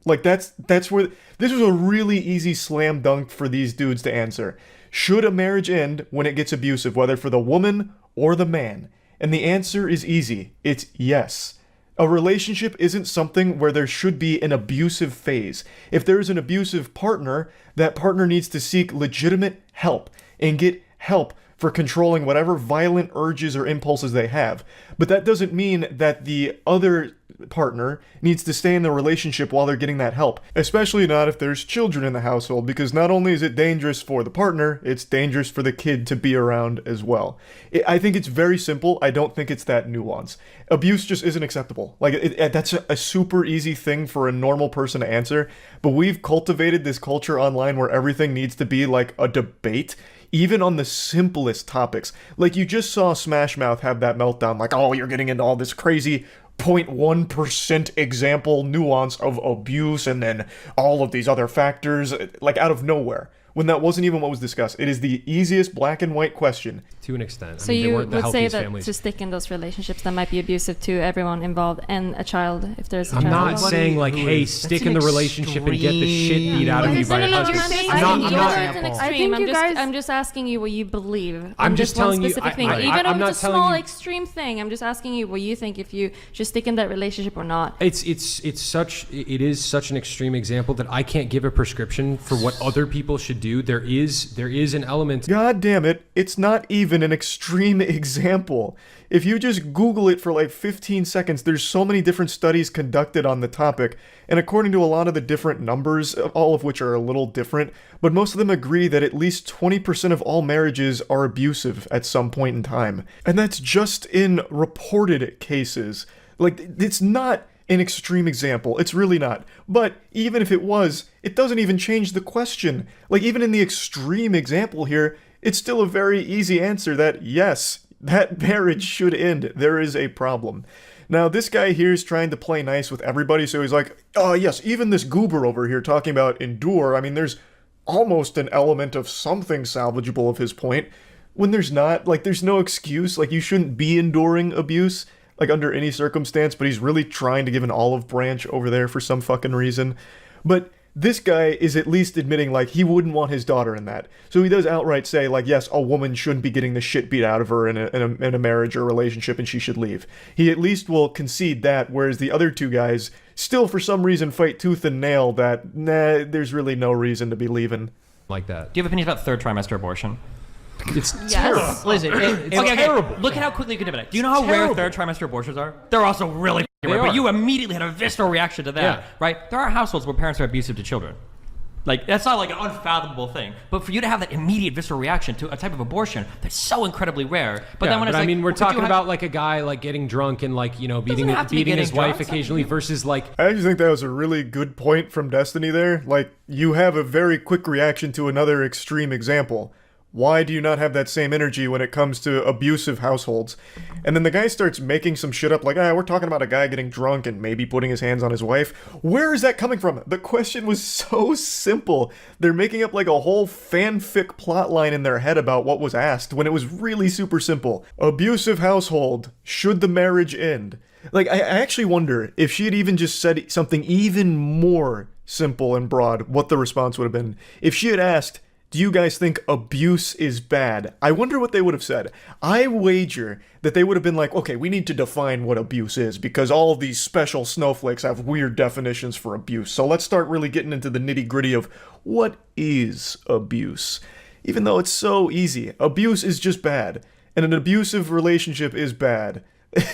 Like, that's where... This was a really easy slam dunk for these dudes to answer. Should a marriage end when it gets abusive, whether for the woman or the man? And the answer is easy. It's yes. A relationship isn't something where there should be an abusive phase. If there is an abusive partner, that partner needs to seek legitimate help and get help for controlling whatever violent urges or impulses they have. But that doesn't mean that the other partner needs to stay in the relationship while they're getting that help, especially not if there's children in the household, because not only is it dangerous for the partner, it's dangerous for the kid to be around as well. I think it's very simple. I don't think it's that nuanced. Abuse just isn't acceptable. Like, that's a super easy thing for a normal person to answer, but we've cultivated this culture online where everything needs to be like a debate, even on the simplest topics. Like, you just saw Smash Mouth have that meltdown, like, oh, you're getting into all this crazy 0.1% example nuance of abuse and then all of these other factors, like, out of nowhere, when that wasn't even what was discussed. It is the easiest black and white question. to an extent. So they you weren't the would say healthiest that families. to stick in those relationships that might be abusive to everyone involved and a child, if there's a I'm child not involved? saying like, hey, That's stick an in the relationship and get the shit beat out of Okay, you by no, your no, no, husband. I'm I'm not not. saying an extreme. I think you guys- I'm just asking you what you believe. I'm on just this one telling you- specific thing. I- Even I'm if not it's a telling small you- extreme thing, I'm just asking you what you think if you should stick in that relationship or not. It is such an extreme example that I can't give a prescription for what other people should do. There is an element. God damn it, it's not even an extreme example. If you just Google it for like 15 seconds, there's so many different studies conducted on the topic, and according to a lot of the different numbers, all of which are a little different, but most of them agree that at least 20% of all marriages are abusive at some point in time. And that's just in reported cases. Like, it's not an extreme example. It's really not. But even if it was, it doesn't even change the question. Like, even in the extreme example here, it's still a very easy answer that, yes, that marriage should end. There is a problem. Now, this guy here is trying to play nice with everybody, so he's like, oh, yes, even this goober over here talking about endure. I mean, there's almost an element of something salvageable of his point. When there's not, like, there's no excuse. Like, you shouldn't be enduring abuse, like, under any circumstance, but he's really trying to give an olive branch over there for some fucking reason. But this guy is at least admitting, like, he wouldn't want his daughter in that. So he does outright say, like, yes, a woman shouldn't be getting the shit beat out of her in a marriage or relationship and she should leave. He at least will concede that, whereas the other two guys still, for some reason, fight tooth and nail that, nah, there's really no reason to be leaving. Like that. Do you have opinions about third trimester abortion? It's terrible. Listen, It's terrible. Look at how quickly you can develop it. Do you know how rare third trimester abortions are? They're also really rare. But you immediately had a visceral reaction to that, right? There are households where parents are abusive to children. Like, that's not like an unfathomable thing. But for you to have that immediate visceral reaction to a type of abortion, that's so incredibly rare. But then when it's I like, mean, we're well, could you talking have- about like a guy like getting drunk and like, you know, beating have to be his getting wife drunk. occasionally versus like I actually think that was a really good point from Destiny there. Like, you have a very quick reaction to another extreme example. Why do you not have that same energy when it comes to abusive households? And then the guy starts making some shit up like, we're talking about a guy getting drunk and maybe putting his hands on his wife. Where is that coming from? The question was so simple. They're making up like a whole fanfic plotline in their head about what was asked when it was really super simple. Abusive household. Should the marriage end? Like, I actually wonder if she had even just said something even more simple and broad, what the response would have been. If she had asked, do you guys think abuse is bad? I wonder what they would have said. I wager that they would have been like, okay, we need to define what abuse is because all of these special snowflakes have weird definitions for abuse. So let's start really getting into the nitty-gritty of what is abuse. Even though it's so easy, abuse is just bad. And an abusive relationship is bad.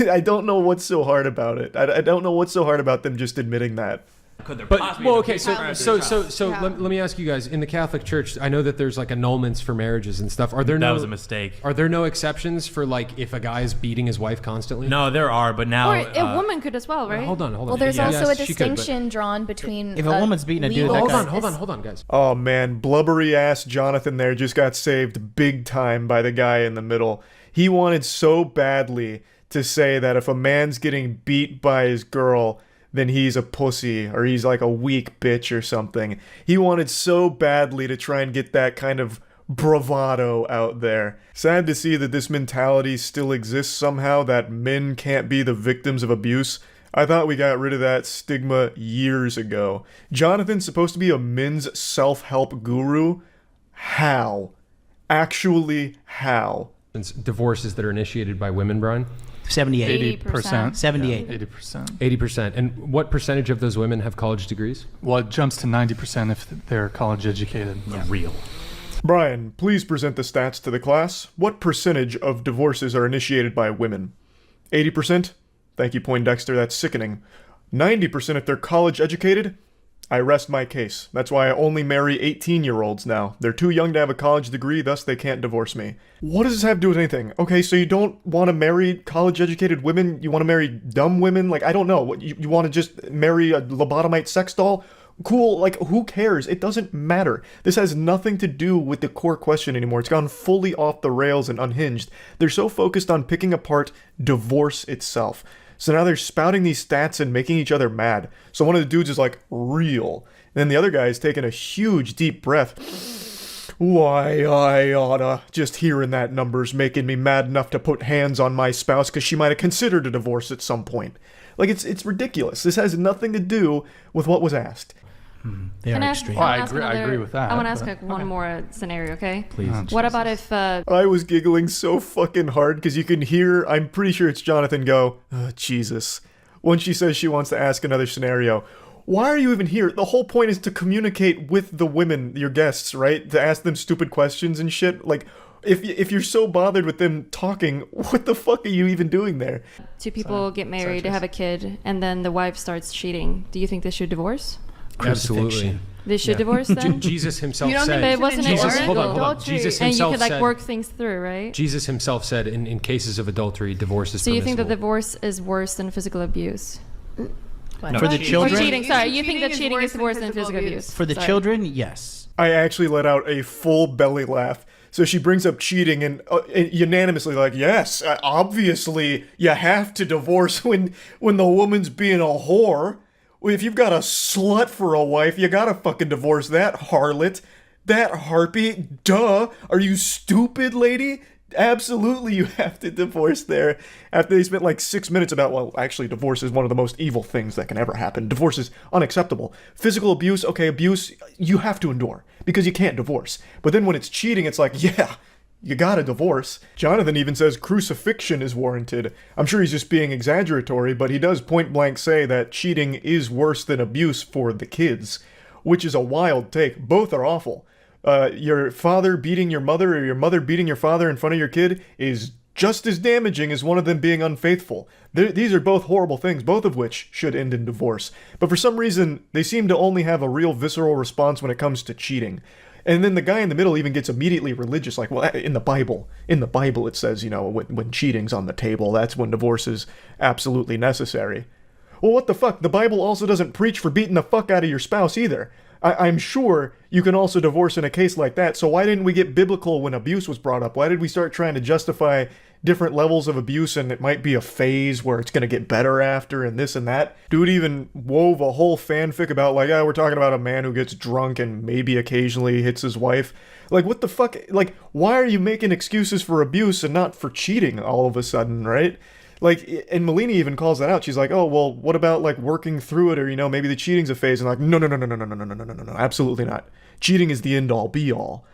I don't know what's so hard about it. I don't know what's so hard about them just admitting that. But well, okay, so let me ask you guys. In the Catholic Church, I know that there's like annulments for marriages and stuff. Are there That was a mistake. Are there no exceptions for like if a guy is beating his wife constantly? No, there are, but now Or a woman could as well, right? Hold on. Well, there's Yeah, also yes, a she could, but- distinction drawn between If a woman's beating a dude, legal that guy- Hold on, guys. Oh man, blubbery ass Jonathan there just got saved big time by the guy in the middle. He wanted so badly to say that if a man's getting beat by his girl, then he's a pussy or he's like a weak bitch or something. He wanted so badly to try and get that kind of bravado out there. Sad to see that this mentality still exists somehow, that men can't be the victims of abuse. I thought we got rid of that stigma years ago. Jonathan's supposed to be a men's self-help guru? How? Actually, how? Divorces that are initiated by women, Brian? 78. 80%. 78. 80%. 80%. And what percentage of those women have college degrees? Well, it jumps to 90% if they're college educated. Real. Brian, please present the stats to the class. What percentage of divorces are initiated by women? 80%? Thank you, Poindexter, that's sickening. 90% if they're college educated? I rest my case. That's why I only marry 18-year-olds now. They're too young to have a college degree, thus they can't divorce me. What does this have to do with anything? Okay, so you don't want to marry college-educated women? You want to marry dumb women? Like, I don't know. What, you want to just marry a lobotomite sex doll? Cool, like, who cares? It doesn't matter. This has nothing to do with the core question anymore. It's gone fully off the rails and unhinged. They're so focused on picking apart divorce itself. So now they're spouting these stats and making each other mad. So one of the dudes is like, real. And then the other guy is taking a huge deep breath. Why, I oughta. Just hearing that number's making me mad enough to put hands on my spouse because she might have considered a divorce at some point. Like, it's ridiculous. This has nothing to do with what was asked. They Can are I ask- extreme. I wanna I ask agree- I another- agree with that, I want to ask but- like one more scenario, okay? Please. What about if I was giggling so fucking hard because you can hear, I'm pretty sure it's Jonathan go, oh, Jesus, when she says she wants to ask another scenario. Why are you even here? The whole point is to communicate with the women, your guests, right? To ask them stupid questions and shit. Like, if you're so bothered with them talking, what the fuck are you even doing there? two people get married, they have a kid, and then the wife starts cheating? Do you think they should divorce? Absolutely. They should divorce then? Jesus himself You don't said. think But it wasn't Jesus, illegal. hold on. Jesus And you himself could like said. work things through, right? Jesus himself said in cases of adultery, divorce is So you think that permissible. divorce is worse than physical abuse? For the children, Or cheating, sorry. You think that Cheating cheating is is worse than physical abuse? for the Sorry. children, yes. I actually let out a full belly laugh. So she brings up cheating and unanimously like, yes, obviously you have to divorce when the woman's being a whore. Well, if you've got a slut for a wife, you gotta fucking divorce that harlot, that harpy. Duh. Are you stupid, lady? Absolutely, you have to divorce there. After they spent like 6 minutes about, well, actually, divorce is one of the most evil things that can ever happen. Divorce is unacceptable. Physical abuse, okay, abuse, you have to endure because you can't divorce. But then when it's cheating, it's like, yeah, you gotta divorce. Jonathan even says crucifixion is warranted. I'm sure he's just being exaggeratory, but he does point blank say that cheating is worse than abuse for the kids, which is a wild take. Both are awful. Your father beating your mother or your mother beating your father in front of your kid is just as damaging as one of them being unfaithful. These are both horrible things, both of which should end in divorce. But for some reason, they seem to only have a real visceral response when it comes to cheating. And then the guy in the middle even gets immediately religious, like, well, in the Bible it says, you know, when cheating's on the table, that's when divorce is absolutely necessary. Well, what the fuck? The Bible also doesn't preach for beating the fuck out of your spouse either. I'm sure you can also divorce in a case like that, so why didn't we get biblical when abuse was brought up? Why did we start trying to justify different levels of abuse and it might be a phase where it's going to get better after and this and that? Dude even wove a whole fanfic about like, we're talking about a man who gets drunk and maybe occasionally hits his wife. Like, what the fuck? Like, why are you making excuses for abuse and not for cheating all of a sudden, right? Like, and Melina even calls that out. She's like, oh, well, what about, like, working through it or, you know, maybe the cheating's a phase. And like, no, absolutely not. Cheating is the end-all, be-all.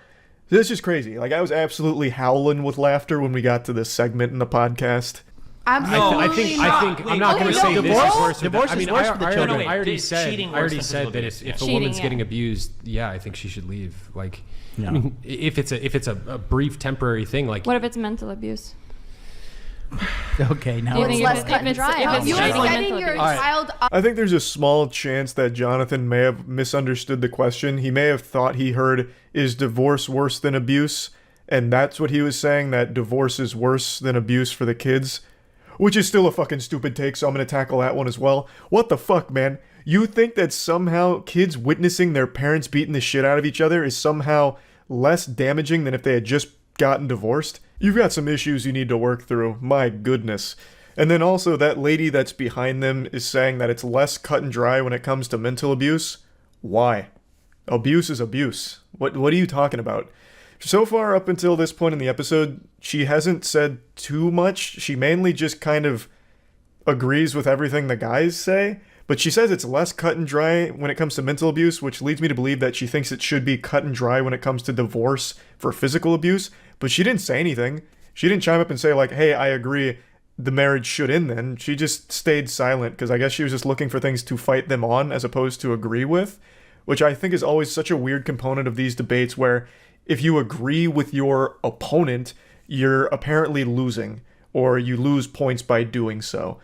This is crazy. Like, I was absolutely howling with laughter when we got to this segment in the podcast. I think I'm not going to say this is worse. Divorce I mean, is worse for the children. I already Is said cheating worse than physical that abuse? if a Cheating, woman's yeah. getting abused, yeah, I think she should leave. Like, Yeah. I mean, if it's a brief temporary thing, like What if it's mental abuse? Okay, now Do you think less if cut and it's- dry. if it's You are cheating and setting mental your abuse? child up. I think there's a small chance that Jonathan may have misunderstood the question. He may have thought he heard, is divorce worse than abuse? And that's what he was saying, that divorce is worse than abuse for the kids. Which is still a fucking stupid take, so I'm gonna tackle that one as well. What the fuck, man? You think that somehow kids witnessing their parents beating the shit out of each other is somehow less damaging than if they had just gotten divorced? You've got some issues you need to work through. My goodness. And then also that lady that's behind them is saying that it's less cut and dry when it comes to mental abuse. Why? Abuse is abuse. What are you talking about? So far up until this point in the episode, she hasn't said too much. She mainly just kind of agrees with everything the guys say, but she says it's less cut and dry when it comes to mental abuse, which leads me to believe that she thinks it should be cut and dry when it comes to divorce for physical abuse, but she didn't say anything. She didn't chime up and say like, hey, I agree, the marriage should end then. She just stayed silent because I guess she was just looking for things to fight them on as opposed to agree with, which I think is always such a weird component of these debates where if you agree with your opponent, you're apparently losing, or you lose points by doing so,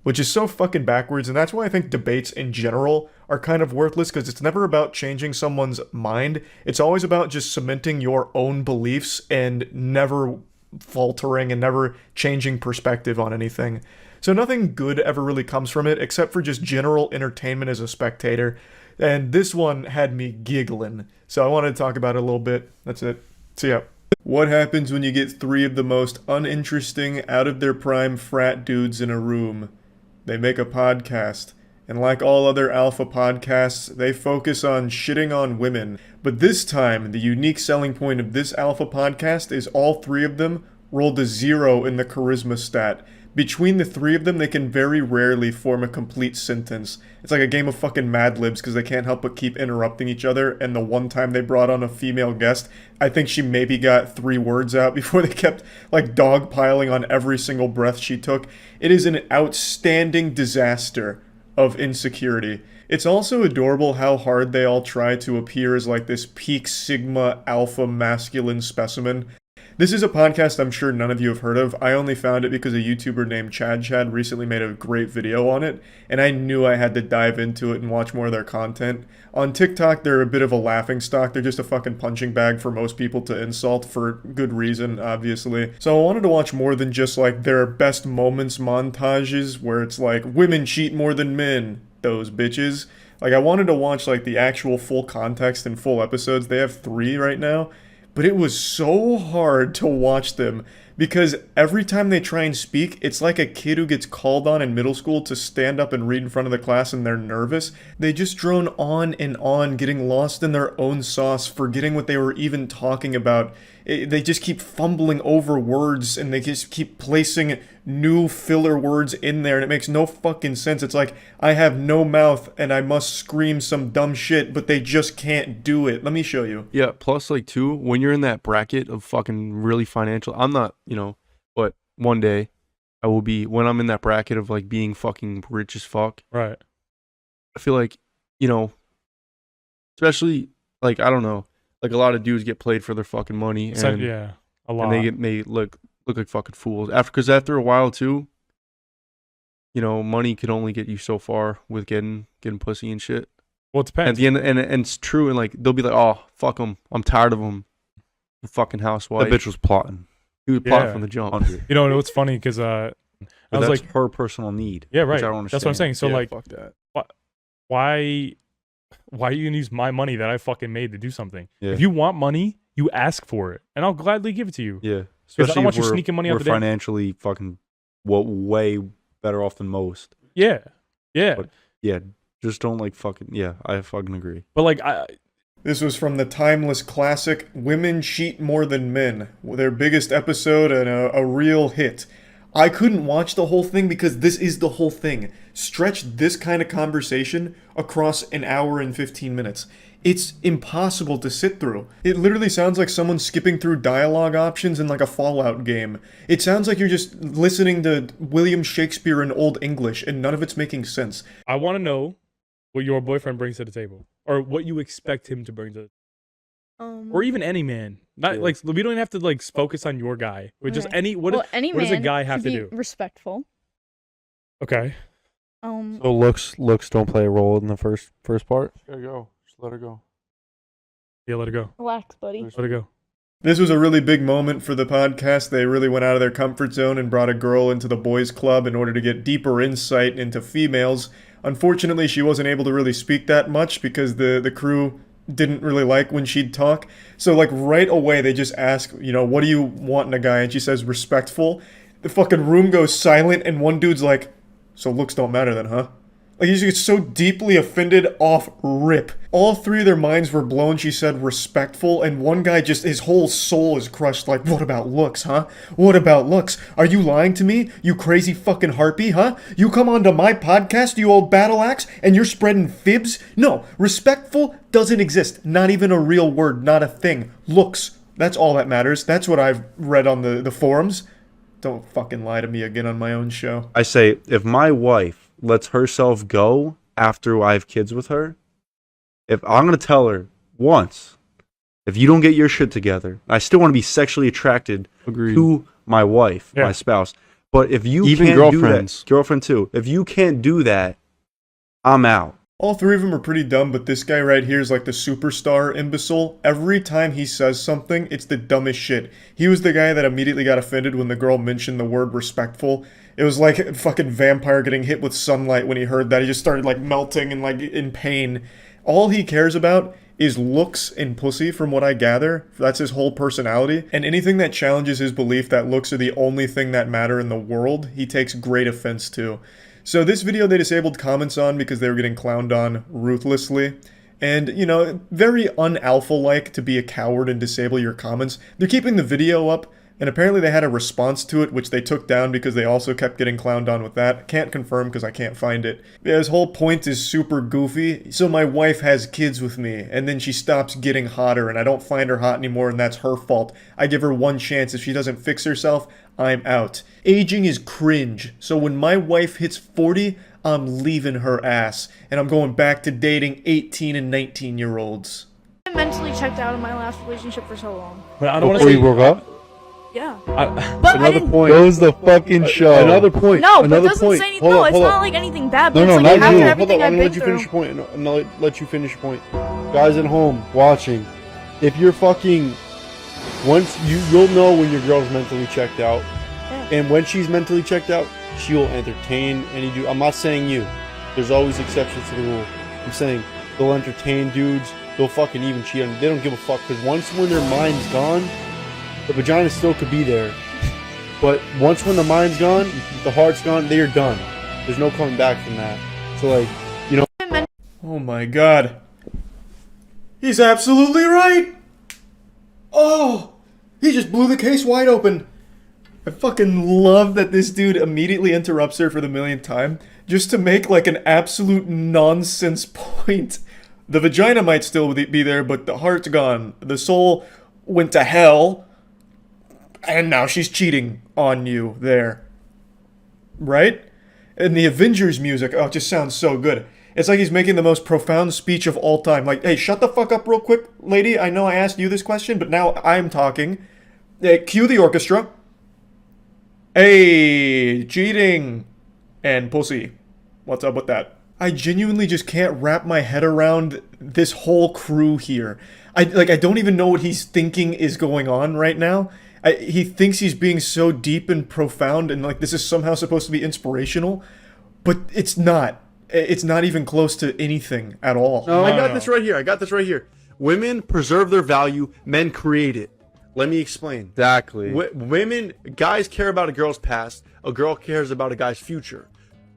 which is so fucking backwards. And that's why I think debates in general are kind of worthless, because it's never about changing someone's mind. It's always about just cementing your own beliefs and never faltering and never changing perspective on anything. So nothing good ever really comes from it, except for just general entertainment as a spectator. And this one had me giggling. So I wanted to talk about it a little bit. That's it. See ya. What happens when you get three of the most uninteresting, out of their prime frat dudes in a room? They make a podcast, And like all other alpha podcasts, they focus on shitting on women. But this time, the unique selling point of this alpha podcast is all three of them rolled a 0 in the charisma stat. Between the three of them, they can very rarely form a complete sentence. It's like a game of fucking Mad Libs because they can't help but keep interrupting each other. And the one time they brought on a female guest, I think she maybe got 3 words out before they kept like dogpiling on every single breath she took. It is an outstanding disaster of insecurity. It's also adorable how hard they all try to appear as like this peak sigma alpha masculine specimen. This is a podcast I'm sure none of you have heard of. I only found it because a YouTuber named Chad recently made a great video on it, and I knew I had to dive into it and watch more of their content. On TikTok, they're a bit of a laughingstock. They're just a fucking punching bag for most people to insult for good reason, obviously. So I wanted to watch more than just like their best moments montages where it's like, women cheat more than men, those bitches. Like I wanted to watch like the actual full context and full episodes. They have 3 right now. But it was so hard to watch them because every time they try and speak, it's like a kid who gets called on in middle school to stand up and read in front of the class and they're nervous. They just drone on and on, getting lost in their own sauce, forgetting what they were even talking about. They just keep fumbling over words and they just keep placing new filler words in there and it makes no fucking sense. It's like, I have no mouth and I must scream some dumb shit, but they just can't do it. Let me show you. Yeah, plus like too, when you're in that bracket of fucking really financial, I'm not, but one day I will be, when I'm in that bracket of like being fucking rich as fuck. Right. I feel like, especially like, I don't know, like a lot of dudes get played for their fucking money. And, yeah, a lot. And they look like fucking fools. Because after a while too, money can only get you so far with getting pussy and shit. Well, it depends. At the end, and it's true, and like they'll be like, "Oh, fuck them, I'm tired of them." The fucking housewife. That bitch was plotting. He was plotting from the jump. It's funny because I was like, her personal need. Yeah, right. Which I don't understand. That's what I'm saying. So Yeah, like, fuck that. why are you gonna use my money that I fucking made to do something? Yeah. If you want money, you ask for it, and I'll gladly give it to you. Yeah, Because I don't want if you sneaking money out we're the day. financially fucking way better off than most. Yeah, But yeah, just don't like fucking. Yeah, I fucking agree. but like This was from the timeless classic Women Cheat More Than Men, their biggest episode and a real hit. I couldn't watch the whole thing because this is the whole thing. Stretch this kind of conversation across an hour and 15 minutes. It's impossible to sit through. It literally sounds like someone skipping through dialogue options in like a Fallout game. It sounds like you're just listening to William Shakespeare in Old English and none of it's making sense. I want to know what your boyfriend brings to the table, or what you expect him to bring to the or even any man. Not like we don't have to like focus on your guy. But just any what does a guy have to do? Respectful. Okay. So looks don't play a role in the first part. Gotta go. Just let her go. Yeah, let it go. Relax, buddy. Let it go. This was a really big moment for the podcast. They really went out of their comfort zone and brought a girl into the boys' club in order to get deeper insight into females. Unfortunately, she wasn't able to really speak that much because the crew didn't really like when she'd talk. So like right away they just ask, what do you want in a guy? And she says respectful. The fucking room goes silent and one dude's like, so looks don't matter then, huh? Like he just gets so deeply offended off rip. All 3 of their minds were blown. She said respectful, and one guy just, his whole soul is crushed like, what about looks, huh? What about looks? Are you lying to me, you crazy fucking harpy, huh? You come onto my podcast, you old battle axe, and you're spreading fibs? No, respectful doesn't exist. Not even a real word, not a thing. Looks, that's all that matters. That's what I've read on the forums. Don't fucking lie to me again on my own show. I say, if my wife lets herself go after I have kids with her, if I'm gonna tell her once, if you don't get your shit together, I still want to be sexually attracted to my wife, my spouse. But if you Even can't girlfriends. do that, girlfriend too, if you can't do that, I'm out. All 3 of them are pretty dumb, but this guy right here is like the superstar imbecile. Every time he says something, it's the dumbest shit. He was the guy that immediately got offended when the girl mentioned the word respectful. It was like a fucking vampire getting hit with sunlight when he heard that. He just started like melting and like in pain. All he cares about is looks and pussy, from what I gather. That's his whole personality. And anything that challenges his belief that looks are the only thing that matter in the world, he takes great offense to. So this video they disabled comments on because they were getting clowned on ruthlessly. And, you know, very un-alpha-like to be a coward and disable your comments. They're keeping the video up, and apparently they had a response to it, which they took down because they also kept getting clowned on with that. Can't confirm because I can't find it. Yeah, his whole point is super goofy. So my wife has kids with me, and then she stops getting hotter, and I don't find her hot anymore, and that's her fault. I give her one chance. If she doesn't fix herself, I'm out. Aging is cringe. So when my wife hits 40, I'm leaving her ass, and I'm going back to dating 18 and 19-year-olds. I mentally checked out of my last relationship for so long. But I don't want to Before say you broke up? Yeah. But another point. Goes the fucking show. Another point. No, but another it doesn't point. say anything. Hold No, up, it's hold not up. like anything bad. No, But no, it's not like you. after Hold up, everything I'm I've gonna been let you through. finish your point, and I'll let you finish your point. Guys at home watching, if you're fucking, once you'll know when your girl's mentally checked out, and when she's mentally checked out, she'll entertain any dude. I'm not saying you. There's always exceptions to the rule. I'm saying they'll entertain dudes. They'll fucking even cheat on. They don't give a fuck because once when their mind's gone, the vagina still could be there. But once when the mind's gone, the heart's gone, they are done. There's no coming back from that. So like, you know. Oh my god. He's absolutely right! Oh! He just blew the case wide open. I fucking love that this dude immediately interrupts her for the millionth time just to make like an absolute nonsense point. The vagina might still be there, but the heart's gone. The soul went to hell, and now she's cheating on you there. Right? And the Avengers music, oh, it just sounds so good. It's like he's making the most profound speech of all time. Like, hey, shut the fuck up real quick, lady. I know I asked you this question, but now I'm talking. Cue the orchestra. Hey, cheating and pussy. What's up with that? I genuinely just can't wrap my head around this whole crew here. I don't even know what he's thinking is going on right now. He thinks he's being so deep and profound and like this is somehow supposed to be inspirational, but it's not. It's not even close to anything at all. No, I got this right here. I got this right here. Women preserve their value. Men create it. Let me explain. Exactly. Guys care about a girl's past. A girl cares about a guy's future.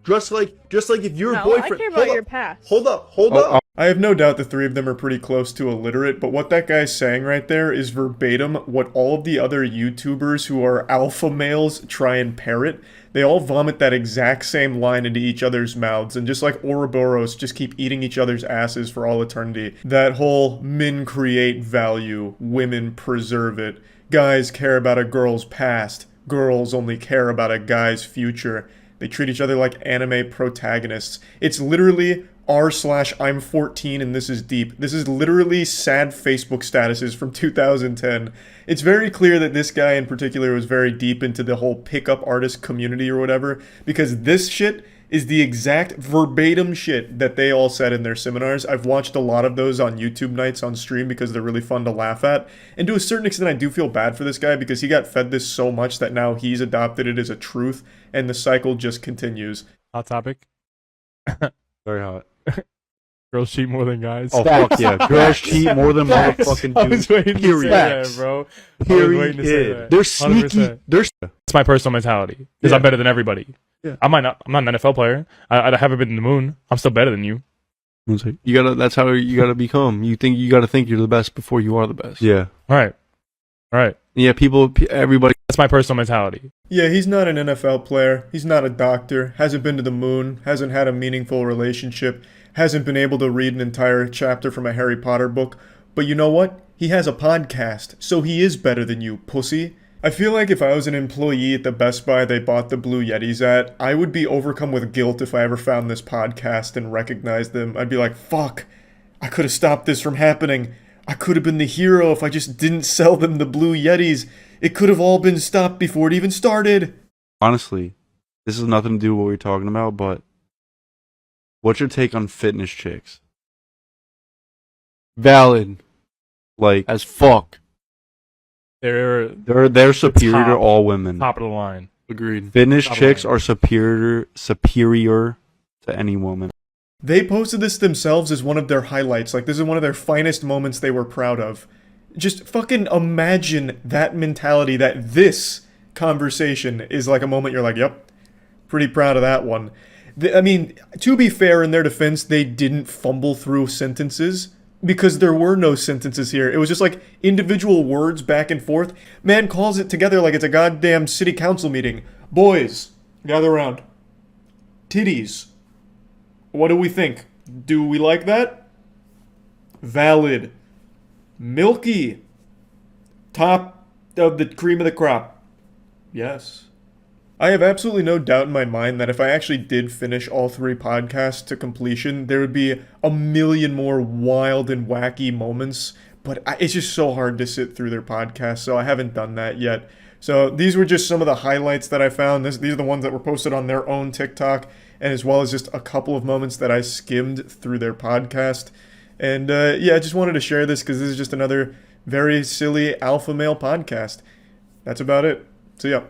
Just like if your boyfriend. I care about your past. Hold up. I have no doubt the three of them are pretty close to illiterate, but what that guy's saying right there is verbatim what all of the other YouTubers who are alpha males try and parrot. They all vomit that exact same line into each other's mouths, and just like Ouroboros, just keep eating each other's asses for all eternity. That whole men create value, women preserve it, guys care about a girl's past, girls only care about a guy's future. They treat each other like anime protagonists. It's literally r/I'm 14 and this is deep. This is literally sad Facebook statuses from 2010. It's very clear that this guy in particular was very deep into the whole pickup artist community or whatever, because this shit is the exact verbatim shit that they all said in their seminars. I've watched a lot of those on YouTube nights on stream because they're really fun to laugh at. And to a certain extent, I do feel bad for this guy because he got fed this so much that now he's adopted it as a truth and the cycle just continues. Hot topic. Very hot. Girls cheat more than guys. Oh, fuck yeah. Girls cheat more than motherfucking I was dudes. waiting to say Period. that, bro. I was Period. waiting to say that. They're sneaky. 100%. It's my personal mentality. Because I'm better than everybody. Yeah. I'm not an NFL player. I haven't been to the moon. I'm still better than you. You gotta. That's how you gotta become. You gotta think you're the best before you are the best. Yeah. Right. Yeah. Everybody. That's my personal mentality. Yeah, he's not an NFL player. He's not a doctor. Hasn't been to the moon. Hasn't had a meaningful relationship. Hasn't been able to read an entire chapter from a Harry Potter book. But you know what? He has a podcast, so he is better than you, pussy. I feel like if I was an employee at the Best Buy they bought the Blue Yetis at, I would be overcome with guilt if I ever found this podcast and recognized them. I'd be like, fuck, I could have stopped this from happening. I could have been the hero if I just didn't sell them the Blue Yetis. It could have all been stopped before it even started. Honestly, this has nothing to do with what we're talking about, but what's your take on fitness chicks? Valid. Like as fuck. They're superior to all women. Top of the line. Agreed. Fitness Top of chicks the line. are superior to any woman. They posted this themselves as one of their highlights. Like, this is one of their finest moments they were proud of. Just fucking imagine that mentality, that this conversation is like a moment you're like, yep, pretty proud of that one. I mean, to be fair, in their defense, they didn't fumble through sentences because there were no sentences here. It was just like individual words back and forth. Man calls it together like it's a goddamn city council meeting. Boys, gather around. Titties. What do we think? Do we like that? Valid. Milky. Top of the cream of the crop. Yes. I have absolutely no doubt in my mind that if I actually did finish all 3 podcasts to completion, there would be a million more wild and wacky moments, but it's just so hard to sit through their podcasts, so I haven't done that yet. So these were just some of the highlights that I found. These are the ones that were posted on their own TikTok, and as well as just a couple of moments that I skimmed through their podcast. And yeah, I just wanted to share this because this is just another very silly alpha male podcast. That's about it. So yeah.